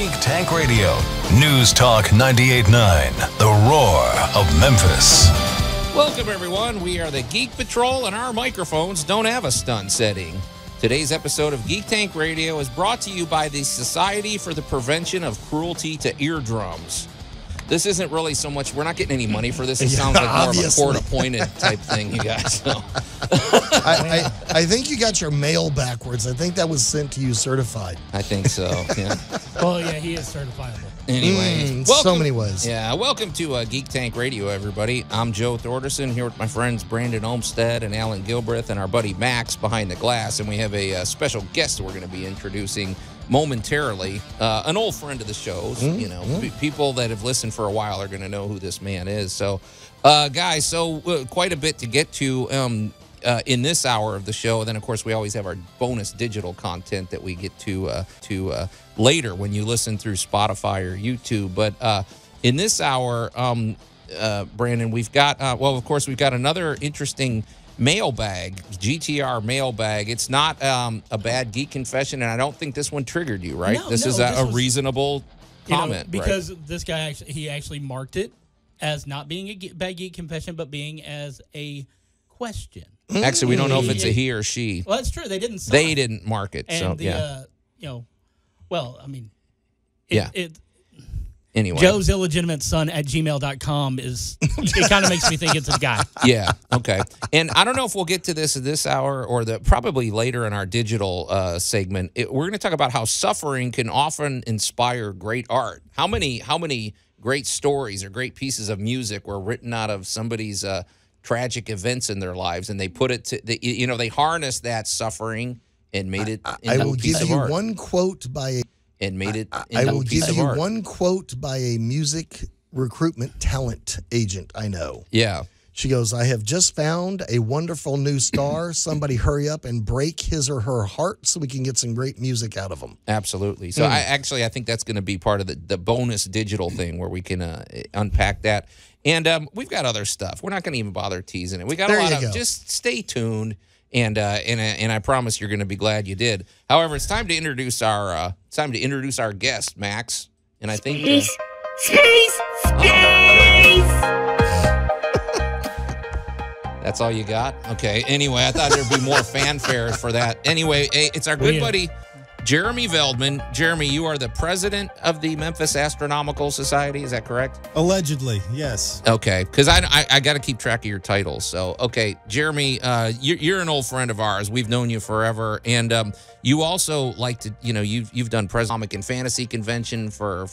Geek Tank Radio, News Talk 98.9, the roar of Memphis. Welcome, everyone. We are the Geek Patrol, and our microphones don't have a stun setting. Today's episode of Geek Tank Radio is brought to you by the Society for the Prevention of Cruelty to Eardrums. This isn't really so much, we're not getting any money for this. It sounds like more obviously. of a court-appointed type thing, you guys. So. I think you got your mail backwards. I think that was sent to you certified. I think so, yeah. Well, yeah, he is certifiable. Anyway, so many ways. Yeah, welcome to Geek Tank Radio, everybody. I'm Joe Thorderson here with my friends Brandon Olmstead and Allan Gilbreth and our buddy Max behind the glass. And we have a special guest we're going to be introducing momentarily. An old friend of the shows. You know, people that have listened for a while are going to know who this man is. So, guys, quite a bit to get to in this hour of the show. And then, of course, we always have our bonus digital content that we get to later when you listen through Spotify or YouTube. But in this hour, Brandon, we've got, of course, we've got another interesting mailbag, GTR mailbag. It's not a bad geek confession, and I don't think this one triggered you, right? This is a reasonable comment, because right? this guy actually marked it as not being a bad geek confession, but being as a question. Actually, we don't know if it's a he or she. Well, that's true. They didn't. They didn't mark it. And so Anyway, Joe's illegitimate son at gmail.com it kind of makes me think it's a guy. Yeah. Okay. And I don't know if we'll get to this hour or probably later in our digital segment. We're going to talk about how suffering can often inspire great art. How many great stories or great pieces of music were written out of somebody's tragic events in their lives, and they put it to they harnessed that suffering and made it into a piece of art. I will give you one quote by a and made it into I will a piece give of you art. one quote by a music recruitment talent agent I know. Yeah. She goes, "I have just found a wonderful new star. Somebody hurry up and break his or her heart so we can get some great music out of them." Absolutely. So I think that's going to be part of the bonus digital thing where we can unpack that. And we've got other stuff. We're not going to even bother teasing it. We got a lot of, just stay tuned. And I promise you're going to be glad you did. However, it's time to introduce our guest, Max. And I think Space. That's all you got? Okay. Anyway, I thought there'd be more fanfare for that. Anyway, it's our good buddy Jeremy Veldman. Jeremy, you are the president of the Memphis Astronomical Society. Is that correct? Allegedly, yes. Okay, because I got to keep track of your titles. So, okay, Jeremy, you're an old friend of ours. We've known you forever, and you also like to, you've done Comic and Fantasy Convention for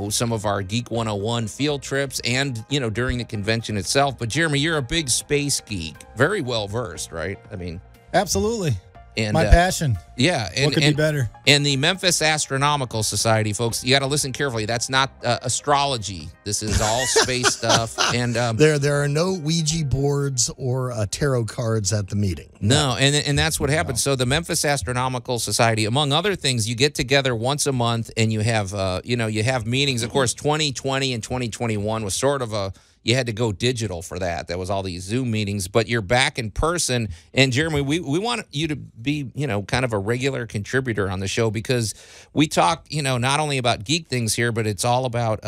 some of our Geek 101 field trips, and during the convention itself. But Jeremy, you're a big space geek, very well versed, right? I mean, absolutely. And my passion. Yeah. What could be better? And the Memphis Astronomical Society, folks, you got to listen carefully. That's not astrology. This is all space stuff. And there are no Ouija boards or tarot cards at the meeting. No, and that's what happens. So the Memphis Astronomical Society, among other things, you get together once a month and you have you have meetings. Of course, 2020 and 2021 was sort of you had to go digital for that. That was all these Zoom meetings, but you're back in person. And Jeremy, we want you to be, kind of a regular contributor on the show, because we talk, not only about geek things here, but it's all about,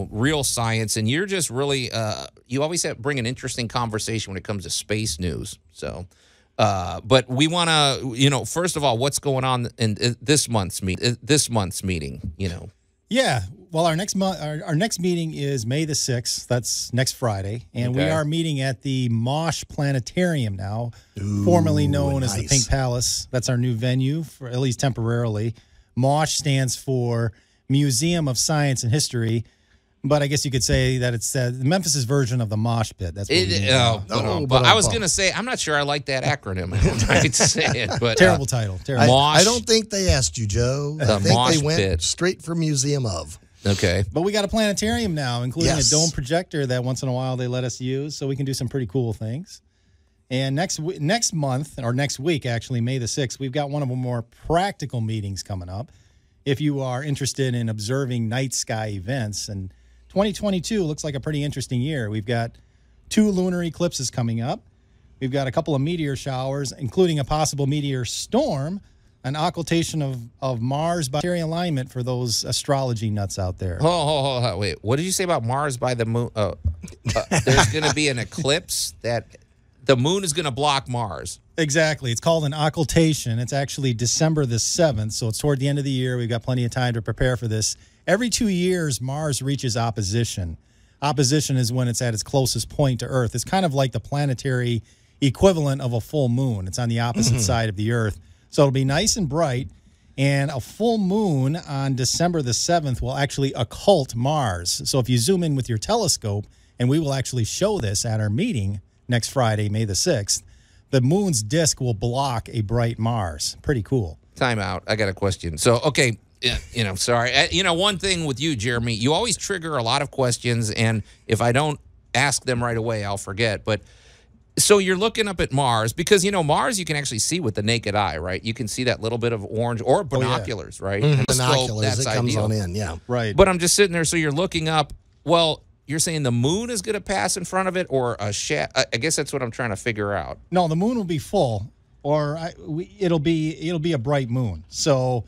real science. And you're just really, you always bring an interesting conversation when it comes to space news. So, but we want to, first of all, what's going on in this month's meeting, Yeah. Well, our next meeting is May the 6th. That's next Friday. And we are meeting at the Mosh Planetarium now, formerly known as the Pink Palace. That's our new venue, for at least temporarily. Mosh stands for Museum of Science and History. But I guess you could say that it's Memphis's version of the Mosh Pit. That's what but I was going to say, I'm not sure I like that acronym. I hate to say it, but terrible title. Terrible. I don't think they asked you, Joe. I think Mosh they went Pit. straight for Museum of. Okay. But we got a planetarium now, including a dome projector that once in a while they let us use, so we can do some pretty cool things. And next month, or next week, actually, May the 6th, we've got one of the more practical meetings coming up. If you are interested in observing night sky events, and 2022 looks like a pretty interesting year. We've got 2 lunar eclipses coming up. We've got a couple of meteor showers, including a possible meteor storm an occultation of Mars by planetary alignment for those astrology nuts out there. Hold, wait. What did you say about Mars by the moon? There's going to be an eclipse that the moon is going to block Mars. Exactly. It's called an occultation. It's actually December the 7th, so it's toward the end of the year. We've got plenty of time to prepare for this. Every 2 years, Mars reaches opposition. Opposition is when it's at its closest point to Earth. It's kind of like the planetary equivalent of a full moon. It's on the opposite side of the Earth. So it'll be nice and bright, and a full moon on December the 7th will actually occult Mars. So if you zoom in with your telescope, and we will actually show this at our meeting next Friday, May the 6th, the moon's disk will block a bright Mars. Pretty cool. Time out. I got a question. So, okay, sorry. One thing with you, Jeremy, you always trigger a lot of questions, and if I don't ask them right away, I'll forget. But so you're looking up at Mars because, Mars you can actually see with the naked eye, right? You can see that little bit of orange or binoculars, right? And Binoculars, that's it comes ideal. on in, yeah. Right. But I'm just sitting there, so you're looking up. Well, you're saying the moon is going to pass in front of it, or I guess that's what I'm trying to figure out. No, the moon will be full, or it'll be a bright moon. So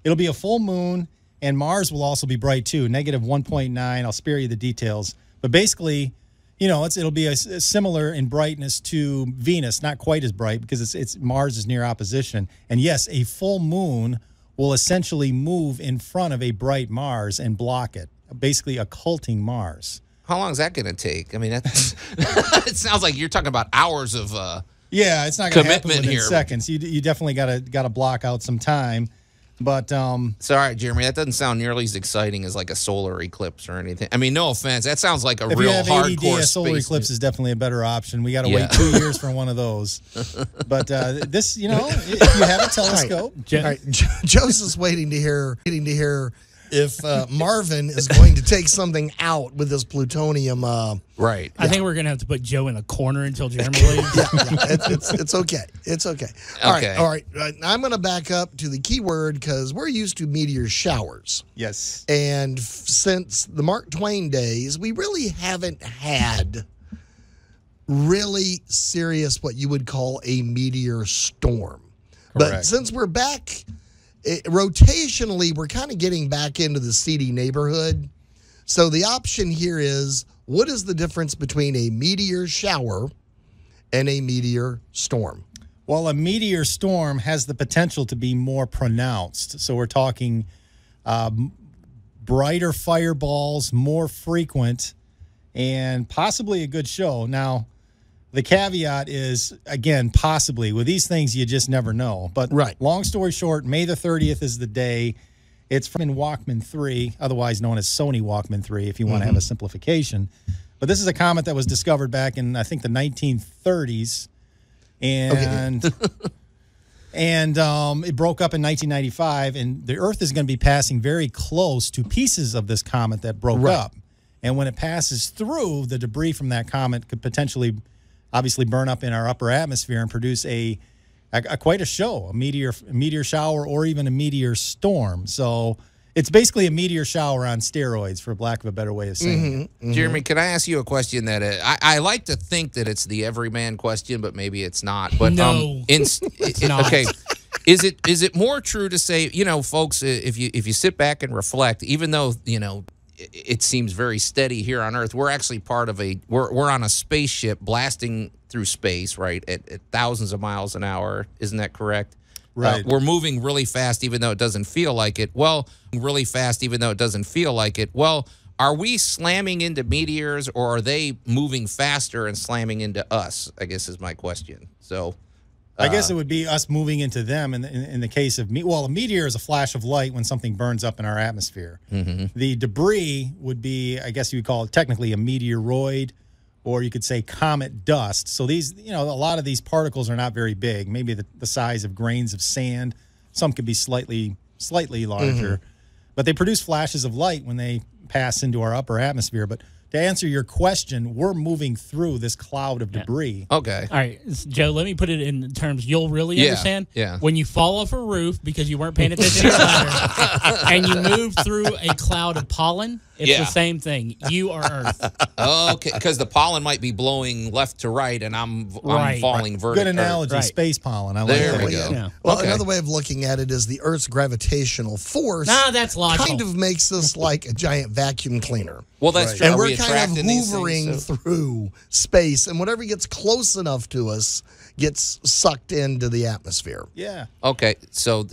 it'll be a full moon, and Mars will also be bright too, negative 1.9. I'll spare you the details, but basically, it'll be a similar in brightness to Venus, not quite as bright because it's Mars is near opposition. And yes, a full moon will essentially move in front of a bright Mars and block it, basically occulting Mars. How long is that going to take? I mean, that's it sounds like you're talking about hours of yeah, it's not going to happen within here. seconds. You definitely got to block out some time. But sorry, Jeremy, that doesn't sound nearly as exciting as like a solar eclipse or anything. I mean, no offense, that sounds like a if real you have hardcore ADD, a solar eclipse is definitely a better option. We got to wait 2 years for one of those. But this, if you have a telescope, all right. Joseph's waiting to hear if Marvin is going to take something out with this plutonium. Right. I think we're going to have to put Joe in the corner until Jeremy leaves. It's okay. It's okay. All right. I'm going to back up to the key word because we're used to meteor showers. yes, And since the Mark Twain days, we really haven't had really serious what you would call a meteor storm. But Correct. since we're back, rotationally, we're kind of getting back into the seedy neighborhood. So the option here is, what is the difference between a meteor shower and a meteor storm? well, a meteor storm has the potential to be more pronounced. So we're talking brighter fireballs, more frequent, and possibly a good show. Now, the caveat is, again, possibly. With these things, you just never know. But long story short, May the 30th is the day. It's from Walkman 3, otherwise known as Sony Walkman 3, if you want to have a simplification. But this is a comet that was discovered back in, I think, the 1930s. And it broke up in 1995. And the Earth is going to be passing very close to pieces of this comet that broke up. And when it passes through, the debris from that comet could potentially obviously burn up in our upper atmosphere and produce quite a show, a meteor shower or even a meteor storm. So it's basically a meteor shower on steroids, for lack of a better way of saying it. Jeremy, can I ask you a question that I like to think that it's the everyman question, but maybe it's not. But No, it's not. Okay. Is it more true to say, folks, if you sit back and reflect, even though, it seems very steady here on Earth, we're actually part of we're on a spaceship blasting through space, right, at thousands of miles an hour. Isn't that correct? Right. We're moving really fast, even though it doesn't feel like it. Well, are we slamming into meteors, or are they moving faster and slamming into us, I guess is my question. So I guess it would be us moving into them in the case of a meteor is a flash of light when something burns up in our atmosphere. The debris would be, I guess you would call it technically a meteoroid, or you could say comet dust. So these, a lot of these particles are not very big, maybe the size of grains of sand. Some could be slightly larger, but they produce flashes of light when they pass into our upper atmosphere. But to answer your question, we're moving through this cloud of debris. Okay. All right, Joe, let me put it in terms you'll really understand. Yeah. When you fall off a roof because you weren't paying attention to your ladder and you move through a cloud of pollen, it's the same thing. You are Earth. Okay, because the pollen might be blowing left to right, and I'm falling vertically. Good analogy, space pollen. I like there that. we go. Yeah. Well, another way of looking at it is the Earth's gravitational force. That's logical. Kind of makes us like a giant vacuum cleaner. Well, that's true. And Are we're we kind of attracting these hoovering things? So- through space, and whatever gets close enough to us gets sucked into the atmosphere. Yeah. Okay, so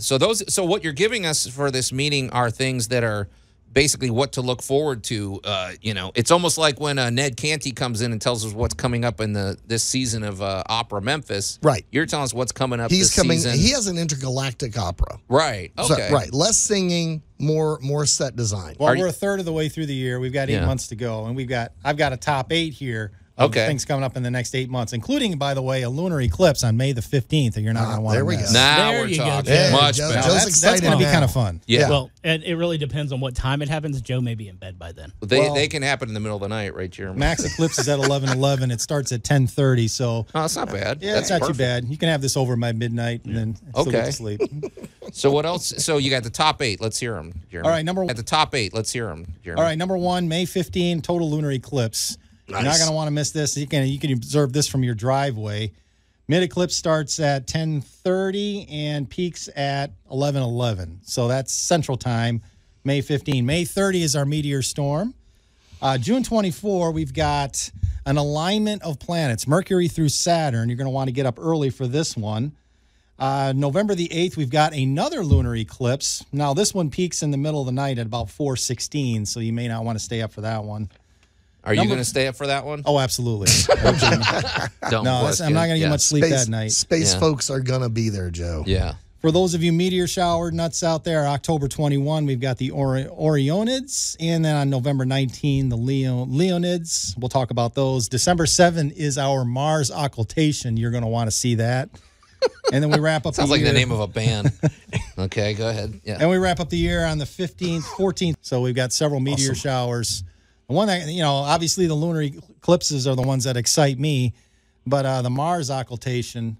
what you're giving us for this meeting are things that are basically what to look forward to. It's almost like when Ned Canty comes in and tells us what's coming up in this season of Opera Memphis. Right. You're telling us what's coming up He's this coming. season. He has an intergalactic opera. Right. Okay. So, right. Less singing, more set design. Well, we're a third of the way through the year. We've got 8 months to go, and I've got a top 8 here. Things coming up in the next 8 months, including, by the way, a lunar eclipse on May the 15th that you're not going to want to miss. Now There we're you go, talking. Joe. Much Joe, better. Joe's That's going to be now. kind of fun. Yeah. Well, and it really depends on what time it happens. Joe may be in bed by then. They can happen in the middle of the night, right, Jeremy? Max eclipse is at 11:11. It starts at 10:30. So Oh, that's not bad. yeah, That's it's not perfect. too bad. You can have this over by midnight and then still get to sleep. So what else? So you got the top 8. Let's hear them, Jeremy. All right, At the top 8, let's hear them, Jeremy. All right, number 1, May 15, total lunar eclipse. Nice. You're not going to want to miss this. You can observe this from your driveway. Mid eclipse starts at 10:30 and peaks at 11:11. So that's Central Time, May 15. May 30 is our meteor storm. June 24, we've got an alignment of planets, Mercury through Saturn. You're going to want to get up early for this one. November the 8th, we've got another lunar eclipse. Now, this one peaks in the middle of the night at about 4:16, so you may not want to stay up for that one. Are you going to stay up for that one? Oh, absolutely. Don't No, bless I'm you. not going to get Yeah. much sleep that night. Space Yeah. folks are going to be there, Joe. Yeah. For those of you meteor shower nuts out there, October 21, we've got the Orionids. And then on November 19, the Leonids. We'll talk about those. December 7 is our Mars occultation. You're going to want to see that. And then we wrap up Sounds the like year. the name of a band. Okay, go ahead. Yeah. And we wrap up the year on the 15th, 14th. So we've got several meteor showers. The one that, obviously the lunar eclipses are the ones that excite me. But the Mars occultation,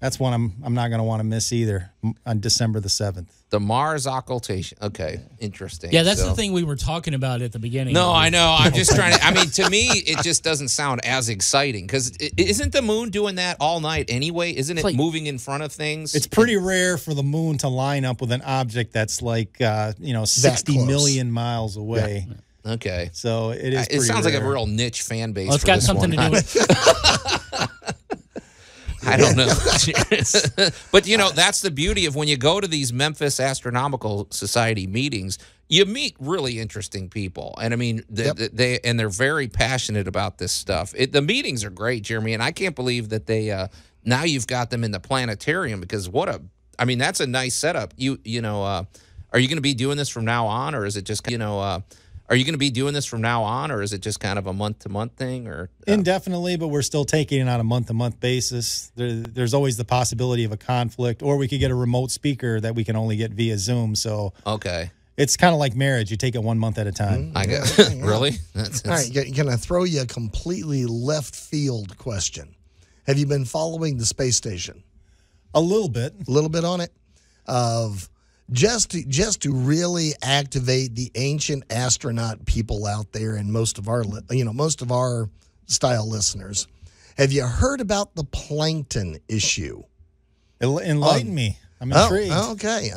that's one I'm not going to want to miss either on December the 7th. The Mars occultation. Okay, interesting. Yeah, that's So- the thing we were talking about at the beginning. No, I know. I'm just trying to. To me, it just doesn't sound as exciting because isn't the moon doing that all night anyway? Isn't it like- moving in front of things? It's pretty rare for the moon to line up with an object that's like 60 close. million miles away. Okay. So it is. It sounds like a rare. real niche fan base. Well, it's for got this something one. to do with. I don't know. But, that's the beauty of when you go to these Memphis Astronomical Society meetings, you meet really interesting people. And, I mean, they're very passionate about this stuff. The meetings are great, Jeremy, and I can't believe that they now you've got them in the planetarium because that's a nice setup. Are you going to be doing this from now on, or is it just, are you going to be doing this from now on, or is it just kind of a month-to-month thing? Or Indefinitely, but we're still taking it on a month-to-month basis. There's always the possibility of a conflict, or we could get a remote speaker that we can only get via Zoom. So Okay. it's kind of like marriage. You take it 1 month at a time. I guess. Really? All right, can I throw you a completely left field question? Have you been following the space station? A little bit. A little bit on it? Of just to really activate the ancient astronaut people out there and most of our style listeners. Have you heard about the plankton issue? Enlighten me. I'm intrigued. Okay.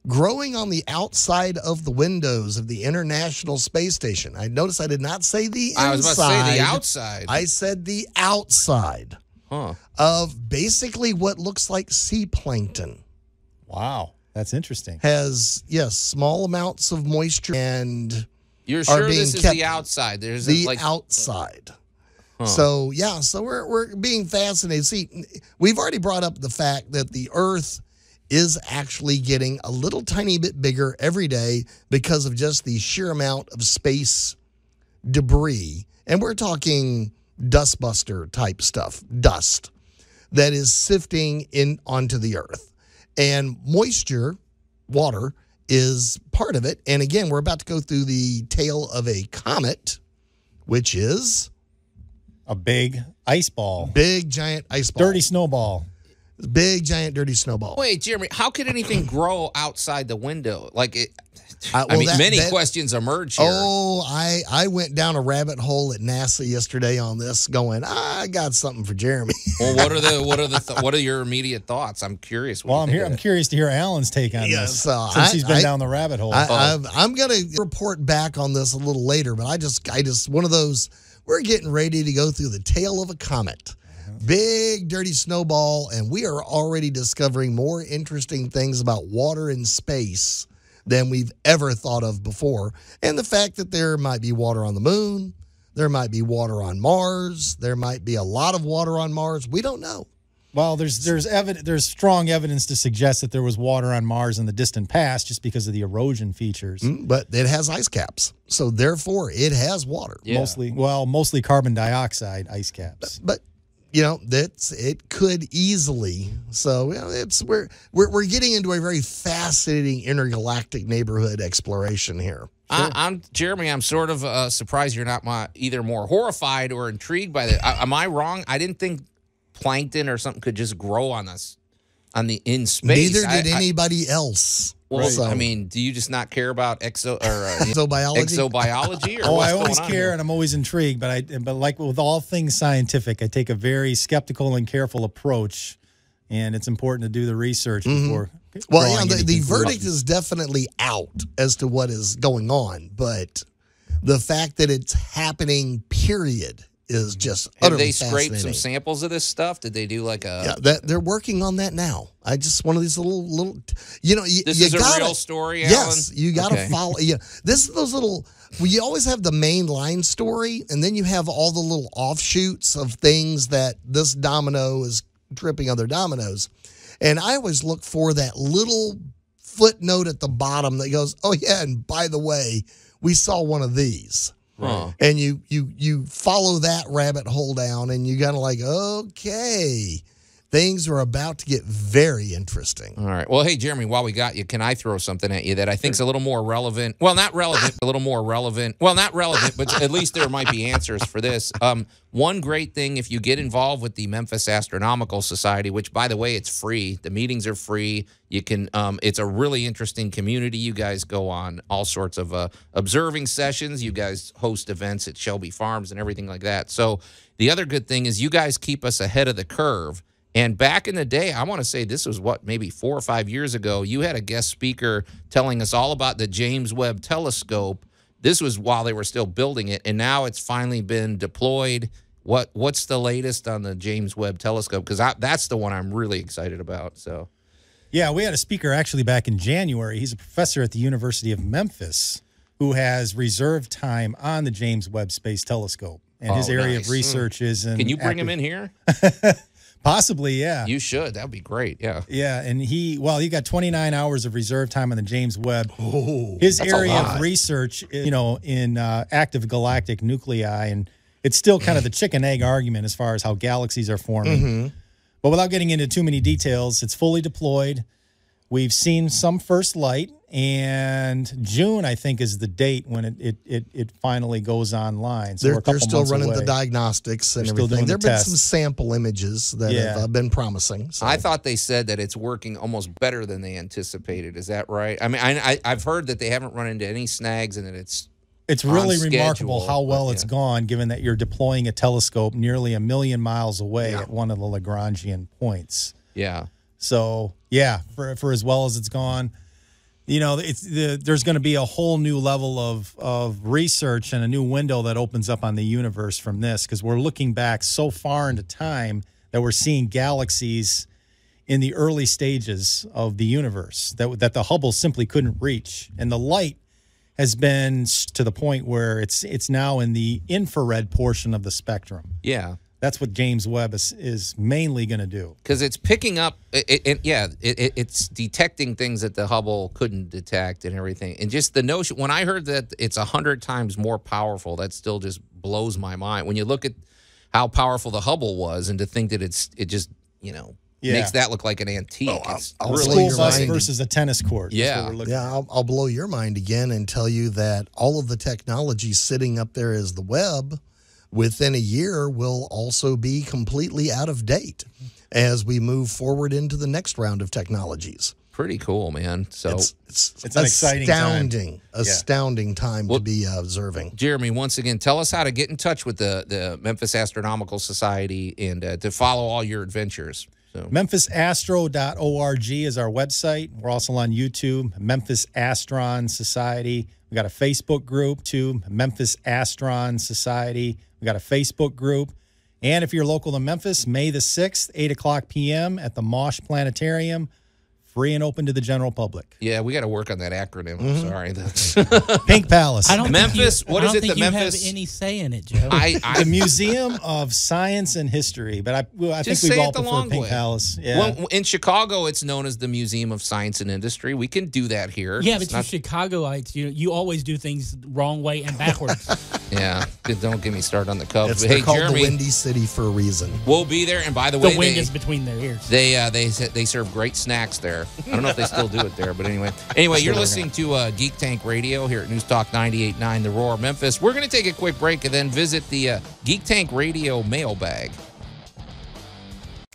Growing on the outside of the windows of the International Space Station. I noticed I did not say the inside. I was about to say the outside. I said the outside of basically what looks like sea plankton. Wow. That's interesting. Has, small amounts of moisture and You're are sure being this is kept the outside? There's the like outside. So we're being fascinated. See, we've already brought up the fact that the Earth is actually getting a little tiny bit bigger every day because of just the sheer amount of space debris. And we're talking dustbuster type stuff, dust that is sifting in onto the Earth. And moisture, water, is part of it. And again, we're about to go through the tail of a comet, which is a big ice ball. Big, giant ice ball. Dirty snowball. Big, giant, dirty snowball. Wait, Jeremy, how could anything grow outside the window? Like, well, I mean, many questions emerge here. Oh, I went down a rabbit hole at NASA yesterday on this, going, I got something for Jeremy. Well, what are your immediate thoughts? I'm curious. Well, I'm curious to hear Allan's take on this, since he's been down the rabbit hole. I'm going to report back on this a little later, but I just one of those. We're getting ready to go through the tail of a comet. Big, dirty snowball, and we are already discovering more interesting things about water in space than we've ever thought of before. And the fact that there might be water on the moon, there might be water on Mars, there might be a lot of water on Mars. We don't know. Well, there's strong evidence to suggest that there was water on Mars in the distant past just because of the erosion features. But it has ice caps, so therefore it has water. Yeah. Mostly carbon dioxide ice caps. But it could easily. So we're getting into a very fascinating intergalactic neighborhood exploration here. Sure. I'm Jeremy. I'm sort of surprised you're not either more horrified or intrigued by that. Am I wrong? I didn't think plankton or something could just grow on us in space. Neither did anybody else. Well, so, I mean, do you just not care about exobiology? Exobiology? Or I always care, and I'm always intrigued. But like with all things scientific, I take a very skeptical and careful approach, and it's important to do the research before. Well, yeah, the verdict is definitely out as to what is going on, but the fact that it's happening, period, is just utterly fascinating. Have they scraped some samples of this stuff? Did they do like a... Yeah, they're working on that now. I just, one of these little This is a real story, Allan? Yes, you got to follow. Yeah, this is those little... Well, you always have the main line story, and then you have all the little offshoots of things that this domino is tripping other dominoes. And I always look for that little footnote at the bottom that goes, oh, yeah, and by the way, we saw one of these. Huh. And you follow that rabbit hole down, and you got to like, okay, things are about to get very interesting. All right. Well, hey, Jeremy, while we got you, can I throw something at you that I think is a little more relevant? Well, not relevant, a little more relevant. Well, not relevant, but at least there might be answers for this. One great thing, if you get involved with the Memphis Astronomical Society, which, by the way, it's free. The meetings are free. You can. It's a really interesting community. You guys go on all sorts of observing sessions. You guys host events at Shelby Farms and everything like that. So the other good thing is you guys keep us ahead of the curve. And back in the day, I want to say this was maybe 4 or 5 years ago, you had a guest speaker telling us all about the James Webb Telescope. This was while they were still building it, and now it's finally been deployed. What's the latest on the James Webb Telescope? Because that's the one I'm really excited about. So, yeah, we had a speaker actually back in January. He's a professor at the University of Memphis who has reserved time on the James Webb Space Telescope. And his area of research is in... Can you bring him in here? Possibly, yeah. You should. That would be great, yeah. Yeah, and he got 29 hours of reserve time on the James Webb. Oh, his area of research, in active galactic nuclei, and it's still kind of the chicken-egg argument as far as how galaxies are forming. But without getting into too many details, it's fully deployed. We've seen some first light, and June, I think, is the date when it finally goes online. So they're still running the diagnostics and everything. There have been some sample images that have been promising. So. I thought they said that it's working almost better than they anticipated. Is that right? I mean, I've heard that they haven't run into any snags and that it's really remarkable how well it's gone, given that you're deploying a telescope nearly 1 million miles away at one of the Lagrangian points. Yeah. So, yeah, for as well as it's gone, there's going to be a whole new level of research and a new window that opens up on the universe from this, because we're looking back so far into time that we're seeing galaxies in the early stages of the universe that the Hubble simply couldn't reach. And the light has been to the point where it's now in the infrared portion of the spectrum. Yeah. That's what James Webb is mainly going to do. Because it's picking up, it's detecting things that the Hubble couldn't detect and everything. And just the notion, when I heard that it's 100 times more powerful, that still just blows my mind. When you look at how powerful the Hubble was, and to think that it just, makes that look like an antique. A school bus versus a tennis court. Yeah. I'll blow your mind again and tell you that all of the technology sitting up there as the Webb within a year will also be completely out of date as we move forward into the next round of technologies. Pretty cool, man. So it's an exciting time. Astounding time to be observing. Jeremy, once again, tell us how to get in touch with the Memphis Astronomical Society and to follow all your adventures. So. MemphisAstro.org is our website. We're also on YouTube, Memphis Astron Society. We got a Facebook group too, Memphis Astron Society. We got a Facebook group. And if you're local to Memphis, May the 6th, 8 o'clock p.m. at the Mosh Planetarium. Free and open to the general public. Yeah, we got to work on that acronym. I'm sorry. Pink Palace. I don't Memphis. What is it? The Memphis. Have any say in it, Joe? The Museum of Science and History, but I think we all prefer Pink Palace. Yeah. Well, in Chicago, it's known as the Museum of Science and Industry. We can do that here. Yeah, but you Chicagoites, you always do things the wrong way and backwards. Yeah, don't get me started on the Cubs. They're called Jeremy, the Windy City for a reason. We'll be there, and by the way, the wind is between their ears. They serve great snacks there. I don't know if they still do it there, but anyway. You're listening to Geek Tank Radio here at News Talk 98.9 The Roar, Memphis. We're going to take a quick break and then visit the Geek Tank Radio mailbag.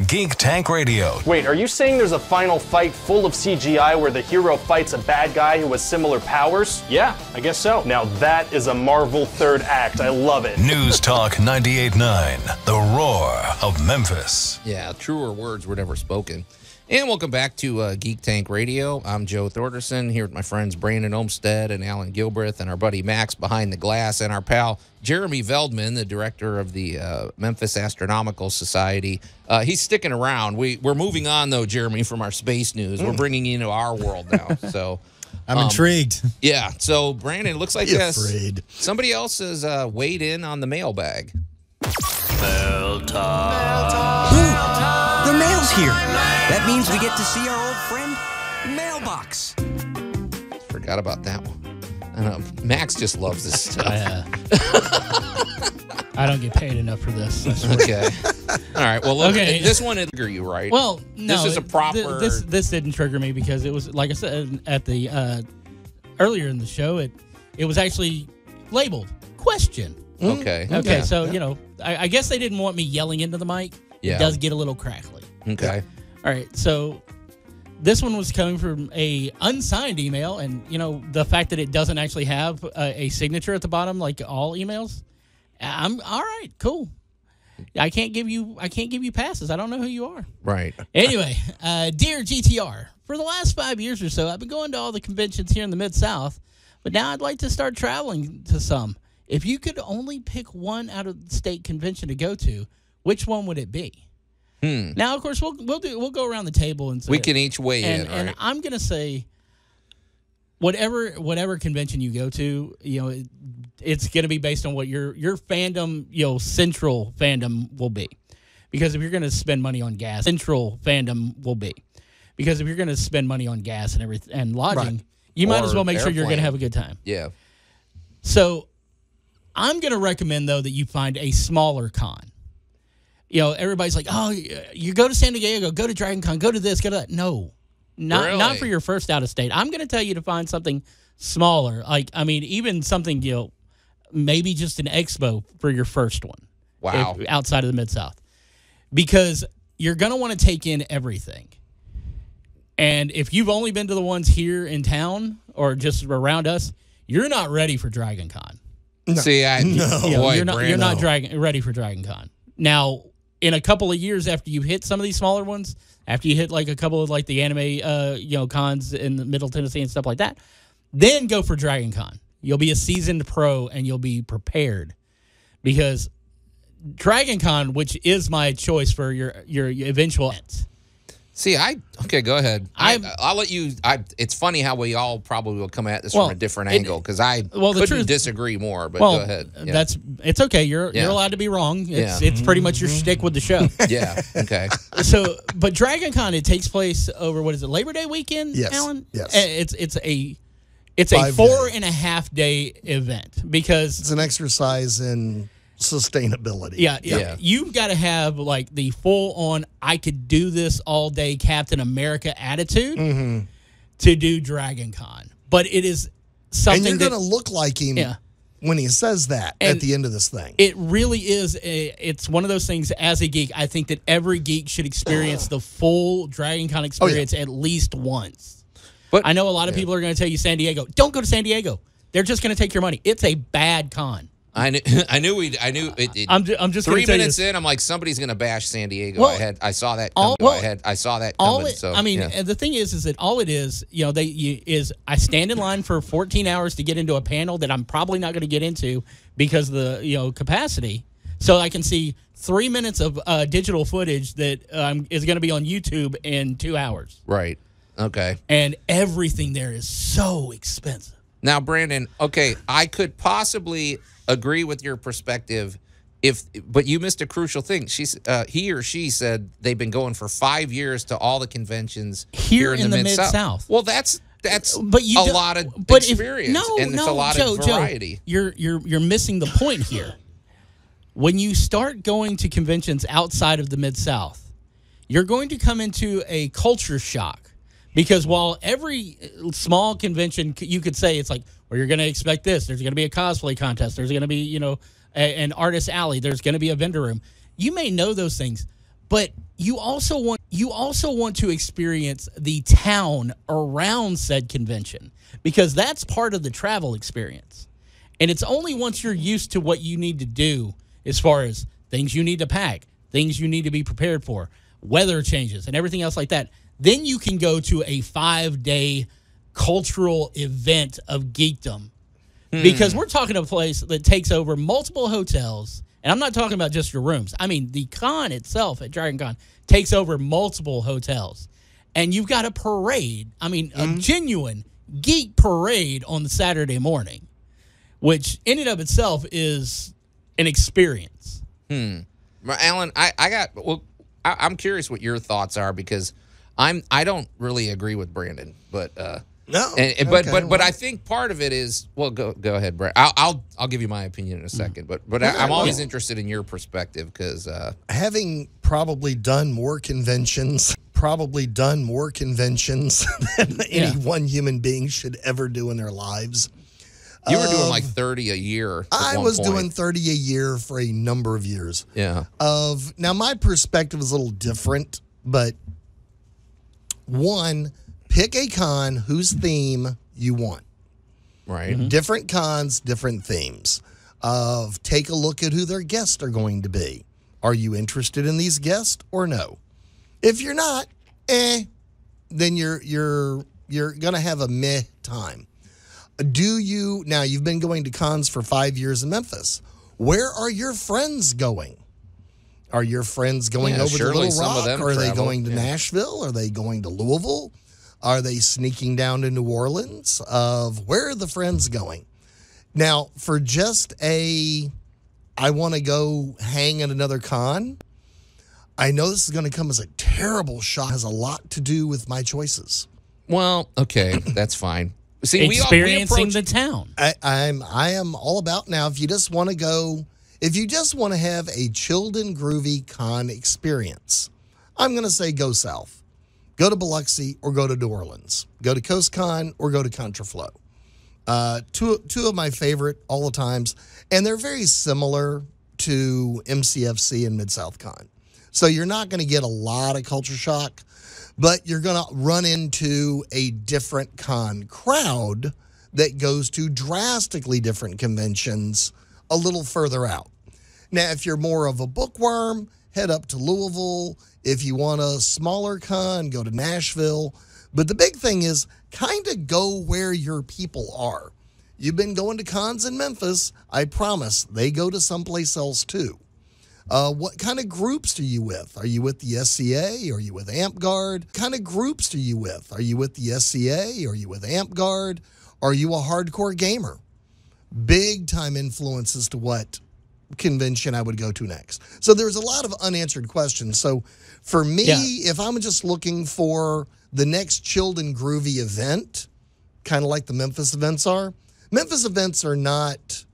Geek Tank Radio. Wait, are you saying there's a final fight full of CGI where the hero fights a bad guy who has similar powers? Yeah, I guess so. Now that is a Marvel third act. I love it. News Talk 98.9 The Roar of Memphis. Yeah, truer words were never spoken. And welcome back to Geek Tank Radio. I'm Joe Thorderson here with my friends Brandon Olmsted and Allan Gilbreth and our buddy Max behind the glass and our pal Jeremy Veldman, the director of the Memphis Astronomical Society. He's sticking around. We're moving on, though, Jeremy, from our space news. We're bringing you into our world now. So I'm intrigued. Yeah. So, Brandon, it looks like somebody else has weighed in on the mailbag. Mail time. The mail's here. That means we get to see our old friend, Mailbox. Forgot about that one. I don't know. Max just loves this stuff. I don't get paid enough for this. Okay. All right. Well, look, this one didn't trigger you, right? Well, no. This is a proper... This didn't trigger me because it was, like I said, at the earlier in the show, it was actually labeled question. Okay. Okay, so, I guess they didn't want me yelling into the mic. Yeah. It does get a little crackly. Okay. All right, so this one was coming from a unsigned email, and, the fact that it doesn't actually have a signature at the bottom like all emails, I'm all right, cool. I can't give you passes. I don't know who you are. Right. Anyway, dear GTR, for the last 5 years or so, I've been going to all the conventions here in the Mid-South, but now I'd like to start traveling to some. If you could only pick one out-of-state convention to go to, which one would it be? Now, of course, we'll go around the table and say, we can each weigh in. And right? I'm gonna say, whatever convention you go to, it's gonna be based on what your fandom, central fandom will be. Because if you're gonna spend money on gas, central fandom will be. Because if you're gonna spend money on gas and everything and lodging, you might as well make sure you're gonna have a good time. Yeah. So, I'm gonna recommend though that you find a smaller con. Everybody's like, oh, you go to San Diego, go to Dragon Con, go to this, go to that. No, not for your first out of state. I'm going to tell you to find something smaller. Even something, maybe just an expo for your first one. Wow. Outside of the Mid-South. Because you're going to want to take in everything. And if you've only been to the ones here in town or just around us, you're not ready for Dragon Con. No. See, you're not ready for Dragon Con. Now, in a couple of years after you hit some of these smaller ones, after you hit like a couple of like the anime cons in the Middle Tennessee and stuff like that, then go for Dragon Con. You'll be a seasoned pro and you'll be prepared, because Dragon Con, which is my choice for your eventual event. See, okay, go ahead. I'll let you. It's funny how we all probably will come at this from a different angle, because I couldn't disagree more. But go ahead. Yeah. It's okay. You're allowed to be wrong. It's pretty much your shtick with the show. Yeah. Okay. But Dragon Con, it takes place over Labor Day weekend? Yes. Alan? Yes. It's a 4.5 day event, because it's an exercise in sustainability. Yeah. You've got to have like the full on I could do this all day Captain America attitude to do Dragon Con. But it is something, and you're going to look like him when he says that at the end of this thing. It really is. It's one of those things. As a geek, I think that every geek should experience the full Dragon Con experience at least once. But I know a lot of people are going to tell you San Diego. Don't go to San Diego. They're just going to take your money. It's a bad con. I knew it. I'm just 3 minutes in. I'm like, somebody's going to bash San Diego. Well, I saw that coming. I saw that coming. The thing is that all it is, I stand in line for 14 hours to get into a panel that I'm probably not going to get into because of the capacity. So I can see 3 minutes of digital footage that is going to be on YouTube in 2 hours. Right. Okay. And everything there is so expensive. Now, Brandon, okay, I could possibly agree with your perspective, but you missed a crucial thing. He or she said they've been going for 5 years to all the conventions here in the Mid-South. Well, that's a lot of experience, and it's a lot of variety. Joe, you're missing the point here. When you start going to conventions outside of the Mid-South, you're going to come into a culture shock. Because while every small convention, you could say it's like, well, you're going to expect this. There's going to be a cosplay contest. There's going to be, an artist alley. There's going to be a vendor room. You may know those things, but you also want to experience the town around said convention, because that's part of the travel experience. And it's only once you're used to what you need to do as far as things you need to pack, things you need to be prepared for, weather changes, and everything else like that. Then you can go to a 5-day cultural event of geekdom. Because we're talking a place that takes over multiple hotels. And I'm not talking about just your rooms. I mean, the con itself at Dragon Con takes over multiple hotels. And you've got a parade. I mean, a genuine geek parade on the Saturday morning, which in and of itself is an experience. Allan, I'm curious what your thoughts are, because I don't really agree with Brandon, but no. But I think part of it is, well, go ahead, Brandon. I'll give you my opinion in a second, but I'm always interested in your perspective, because having probably done more conventions than any one human being should ever do in their lives. You were doing like 30 a year. I was doing 30 a year for a number of years. Yeah. Now my perspective is a little different, but one, pick a con whose theme you want. Right. Mm-hmm. Different cons, different themes. Take a look at who their guests are going to be. Are you interested in these guests or no? If you're not, then you're gonna have a meh time. Now you've been going to cons for 5 years in Memphis. Where are your friends going? Are your friends going over to Little Rock? Are they going to Nashville? Are they going to Louisville? Are they sneaking down to New Orleans? Where are the friends going? Now, for just I want to go hang at another con, I know this is going to come as a terrible shock. It has a lot to do with my choices. Well, okay, that's fine. See, experiencing the town. I am all about now. If you just want to go, if you just want to have a chilled and groovy con experience, I'm going to say go south. Go to Biloxi or go to New Orleans. Go to Coast Con or go to Contraflow. Two of my favorite all the times, and they're very similar to MCFC and Mid-South Con. So you're not going to get a lot of culture shock, but you're going to run into a different con crowd that goes to drastically different conventions a little further out. Now, if you're more of a bookworm, head up to Louisville. If you want a smaller con, go to Nashville. But the big thing is kind of go where your people are. You've been going to cons in Memphis. I promise they go to someplace else too. What kind of groups are you with? Are you with the SCA? Are you with AmpGuard? What kind of groups are you with? Are you with the SCA? Are you with AmpGuard? Are you a hardcore gamer? Big time influence as to what convention I would go to next. So there's a lot of unanswered questions. So for me, if I'm just looking for the next chilled and groovy event, kind of like the Memphis events are not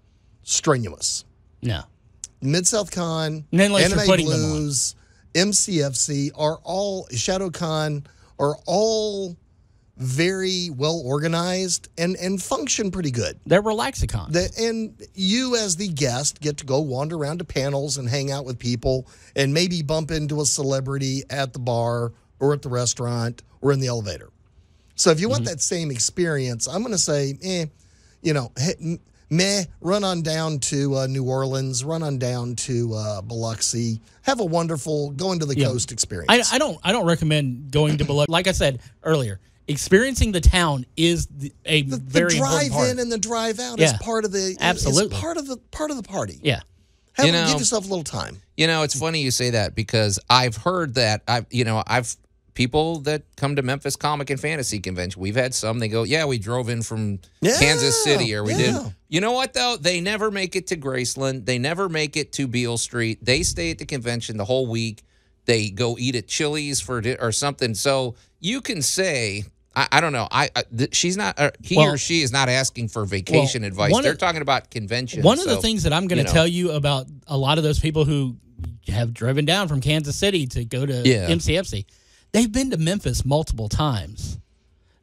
strenuous. No. Mid-South Con, Anime Blues, MCFC are all, ShadowCon are all very well organized and function pretty good. They're relaxicons. And you, as the guest, get to go wander around to panels and hang out with people and maybe bump into a celebrity at the bar or at the restaurant or in the elevator. So if you want that same experience, I'm going to say, run on down to New Orleans, run on down to Biloxi. Have a wonderful going to the coast experience. I don't recommend going to Biloxi. Like I said earlier, experiencing the town is very important part. The drive in and the drive out is part of the absolutely part of the party. Yeah. Give yourself a little time. It's funny you say that because I've heard that I've people that come to Memphis Comic and Fantasy Convention. We've had some. They go, we drove in from Kansas City, or we did. You know what though? They never make it to Graceland. They never make it to Beale Street. They stay at the convention the whole week. They go eat at Chili's or something. So you can say, I don't know. She's not. Or she is not asking for vacation advice. They're talking about conventions. One of the things that I'm going to tell you about a lot of those people who have driven down from Kansas City to go to MCFC. They've been to Memphis multiple times.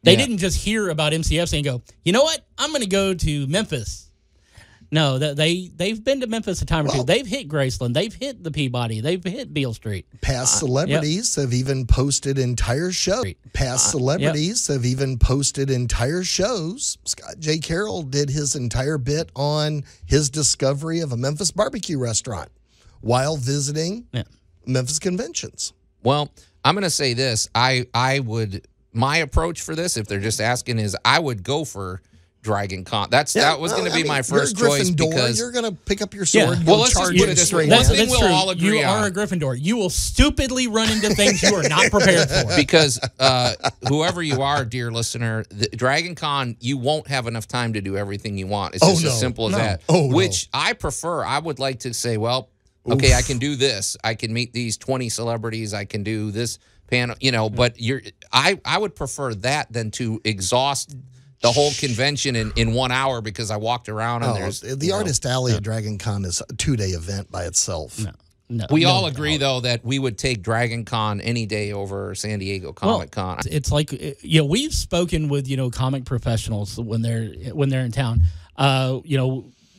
They didn't just hear about MCFC and go, you know what? I'm going to go to Memphis. No, they've been to Memphis a time or two. They've hit Graceland. They've hit the Peabody. They've hit Beale Street. Past celebrities have even posted entire shows. Have even posted entire shows. Scott J. Carroll did his entire bit on his discovery of a Memphis barbecue restaurant while visiting Memphis conventions. Well, I'm going to say this. My approach for this, if they're just asking, is I would go for Dragon Con. That was going to be my first choice because you're going to pick up your sword. Yeah. Well, let's just put it this way. One thing we'll all agree on. You are a Gryffindor. You will stupidly run into things you are not prepared for. Because whoever you are, dear listener, the Dragon Con, you won't have enough time to do everything you want. It's just as simple as that. Which I prefer. I would like to say, okay, I can do this. I can meet these 20 celebrities. I can do this panel, but I would prefer that than to exhaust the whole convention in 1 hour because I walked around and there's the Artist Alley at Dragon Con is a 2-day event by itself. No, we all agree though that we would take Dragon Con any day over San Diego Comic Con. It's like we've spoken with comic professionals when they're in town.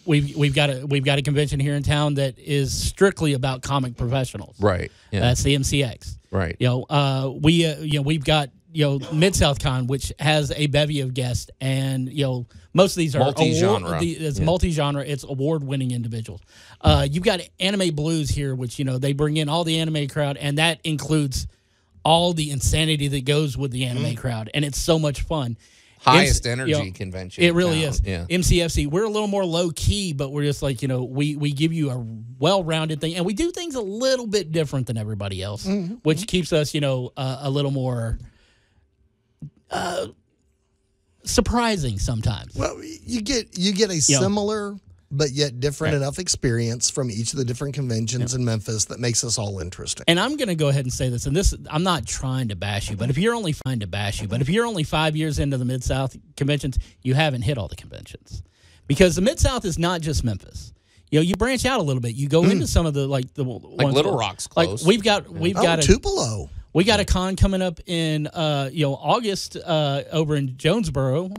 We've got a convention here in town that is strictly about comic professionals. Right. Yeah. That's the MCX. Right. We've got Mid-South Con, which has a bevy of guests, and most of these are multi-genre. It's multi-genre. It's award-winning individuals. You've got Anime Blues here, which they bring in all the anime crowd, and that includes all the insanity that goes with the anime crowd, and it's so much fun. Highest energy convention. It really is. Yeah. MCFC, we're a little more low key, but we're just like, we give you a well-rounded thing, and we do things a little bit different than everybody else, which keeps us, a little more surprising sometimes. Well, you get a similar but yet different enough experience from each of the different conventions in Memphis that makes us all interesting. And I'm going to go ahead and say this, and I'm not trying to bash you, but if you're only 5 years into the Mid-South conventions, you haven't hit all the conventions. Because the Mid-South is not just Memphis. You branch out a little bit. You go into some of the Little Rock's close. Like we've got Tupelo. We got a con coming up in August over in Jonesboro.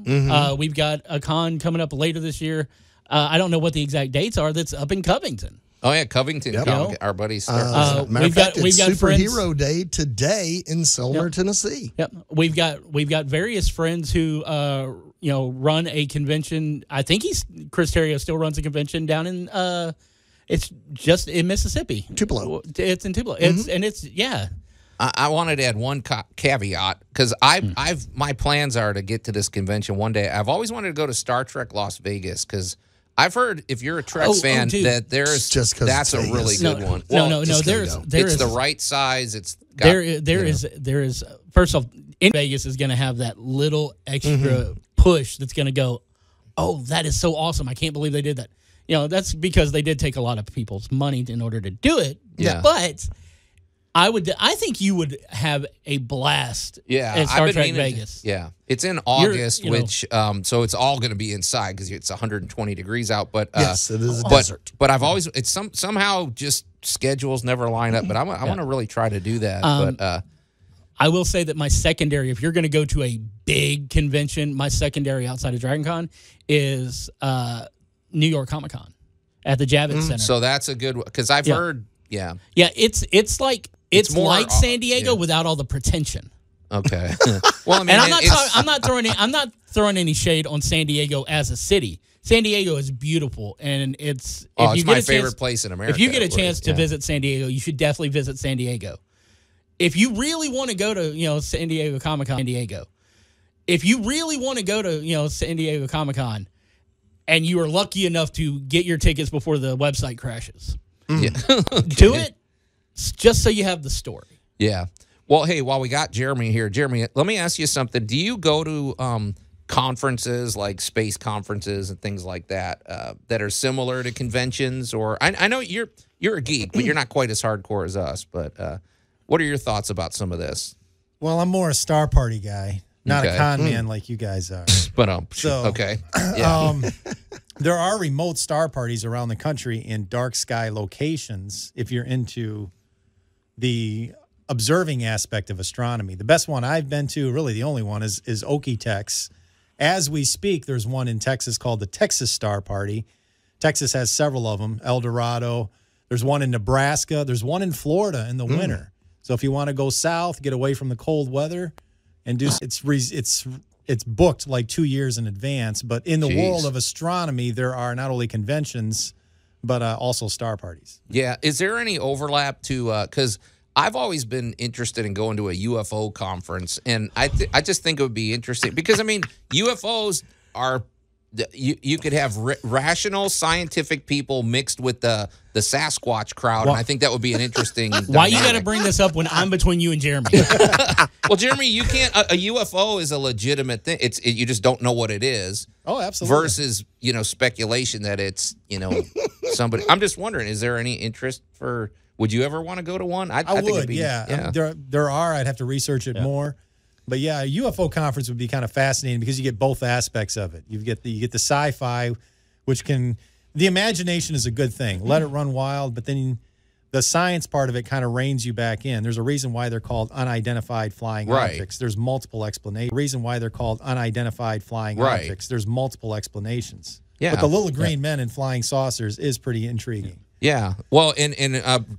We've got a con coming up later this year. I don't know what the exact dates are. That's up in Covington. Oh yeah, Covington. Our buddies. Matter of fact, it's Superhero Day today in Selmer, Tennessee. Yep, we've got various friends who run a convention. I think Chris Terrio still runs a convention down in it's just in Mississippi. Tupelo. It's in Tupelo. I wanted to add one caveat because my plans are to get to this convention one day. I've always wanted to go to Star Trek Las Vegas because I've heard if you're a Trek fan that that's a really good one. It's the right size. It's got, there is first off, in Vegas is going to have that little extra push that's going to go, oh, that is so awesome! I can't believe they did that. That's because they did take a lot of people's money in order to do it. Yeah, but I think you would have a blast at Star Trek Vegas. It's in August, which so it's all going to be inside because it's 120 degrees out. But yes, it is a desert. But I've always somehow just schedules never line up. But I want to really try to do that. I will say that my secondary, if you're going to go to a big convention, my secondary outside of Dragon Con is New York Comic Con at the Javits Center. So that's a good one because I've heard. Yeah, it's like more, like San Diego without all the pretension. Okay. Well, I mean, and I'm not throwing any shade on San Diego as a city. San Diego is beautiful, and it's my favorite place in America. If you get a chance to visit San Diego, you should definitely visit San Diego. If you really want to go to San Diego Comic Con, if you really want to go to San Diego Comic Con, and you are lucky enough to get your tickets before the website crashes, do it just so you have the story. Yeah. Well, hey, while we got Jeremy here, Jeremy, let me ask you something. Do you go to conferences like space conferences and things like that that are similar to conventions? Or I know you're a geek, but you're not quite as hardcore as us. But what are your thoughts about some of this? Well, I'm more a Star Party guy, not a con man like you guys are. But okay, yeah. There are remote star parties around the country in dark sky locations. If you're into the observing aspect of astronomy, the best one I've been to, really the only one, is Okie-Tex. As we speak, there's one in Texas called the Texas Star Party. Texas has several of them. El Dorado. There's one in Nebraska. There's one in Florida in the winter. So if you want to go south, get away from the cold weather, and do it's booked like 2 years in advance. But in the world of astronomy, there are not only conventions, but also star parties. Yeah. Is there any overlap to because I've always been interested in going to a UFO conference, and I just think it would be interesting because, I mean, UFOs are you could have rational scientific people mixed with the Sasquatch crowd, and I think that would be an interesting Why you got to bring this up when I'm between you and Jeremy? Well, Jeremy, you can't. A UFO is a legitimate thing. You just don't know what it is. Oh, absolutely. Versus speculation that it's somebody. I'm just wondering, is there any interest for? Would you ever want to go to one? I think would, it'd be, yeah. There are. I'd have to research it more. But, yeah, a UFO conference would be kind of fascinating because you get both aspects of it. You get the sci-fi, which can – the imagination is a good thing. Let it run wild, but then the science part of it kind of reins you back in. There's a reason why they're called unidentified flying objects. There's multiple explanations. The reason why they're called unidentified flying objects. There's multiple explanations. Yeah. But the little green men in flying saucers is pretty intriguing. Yeah. Well, and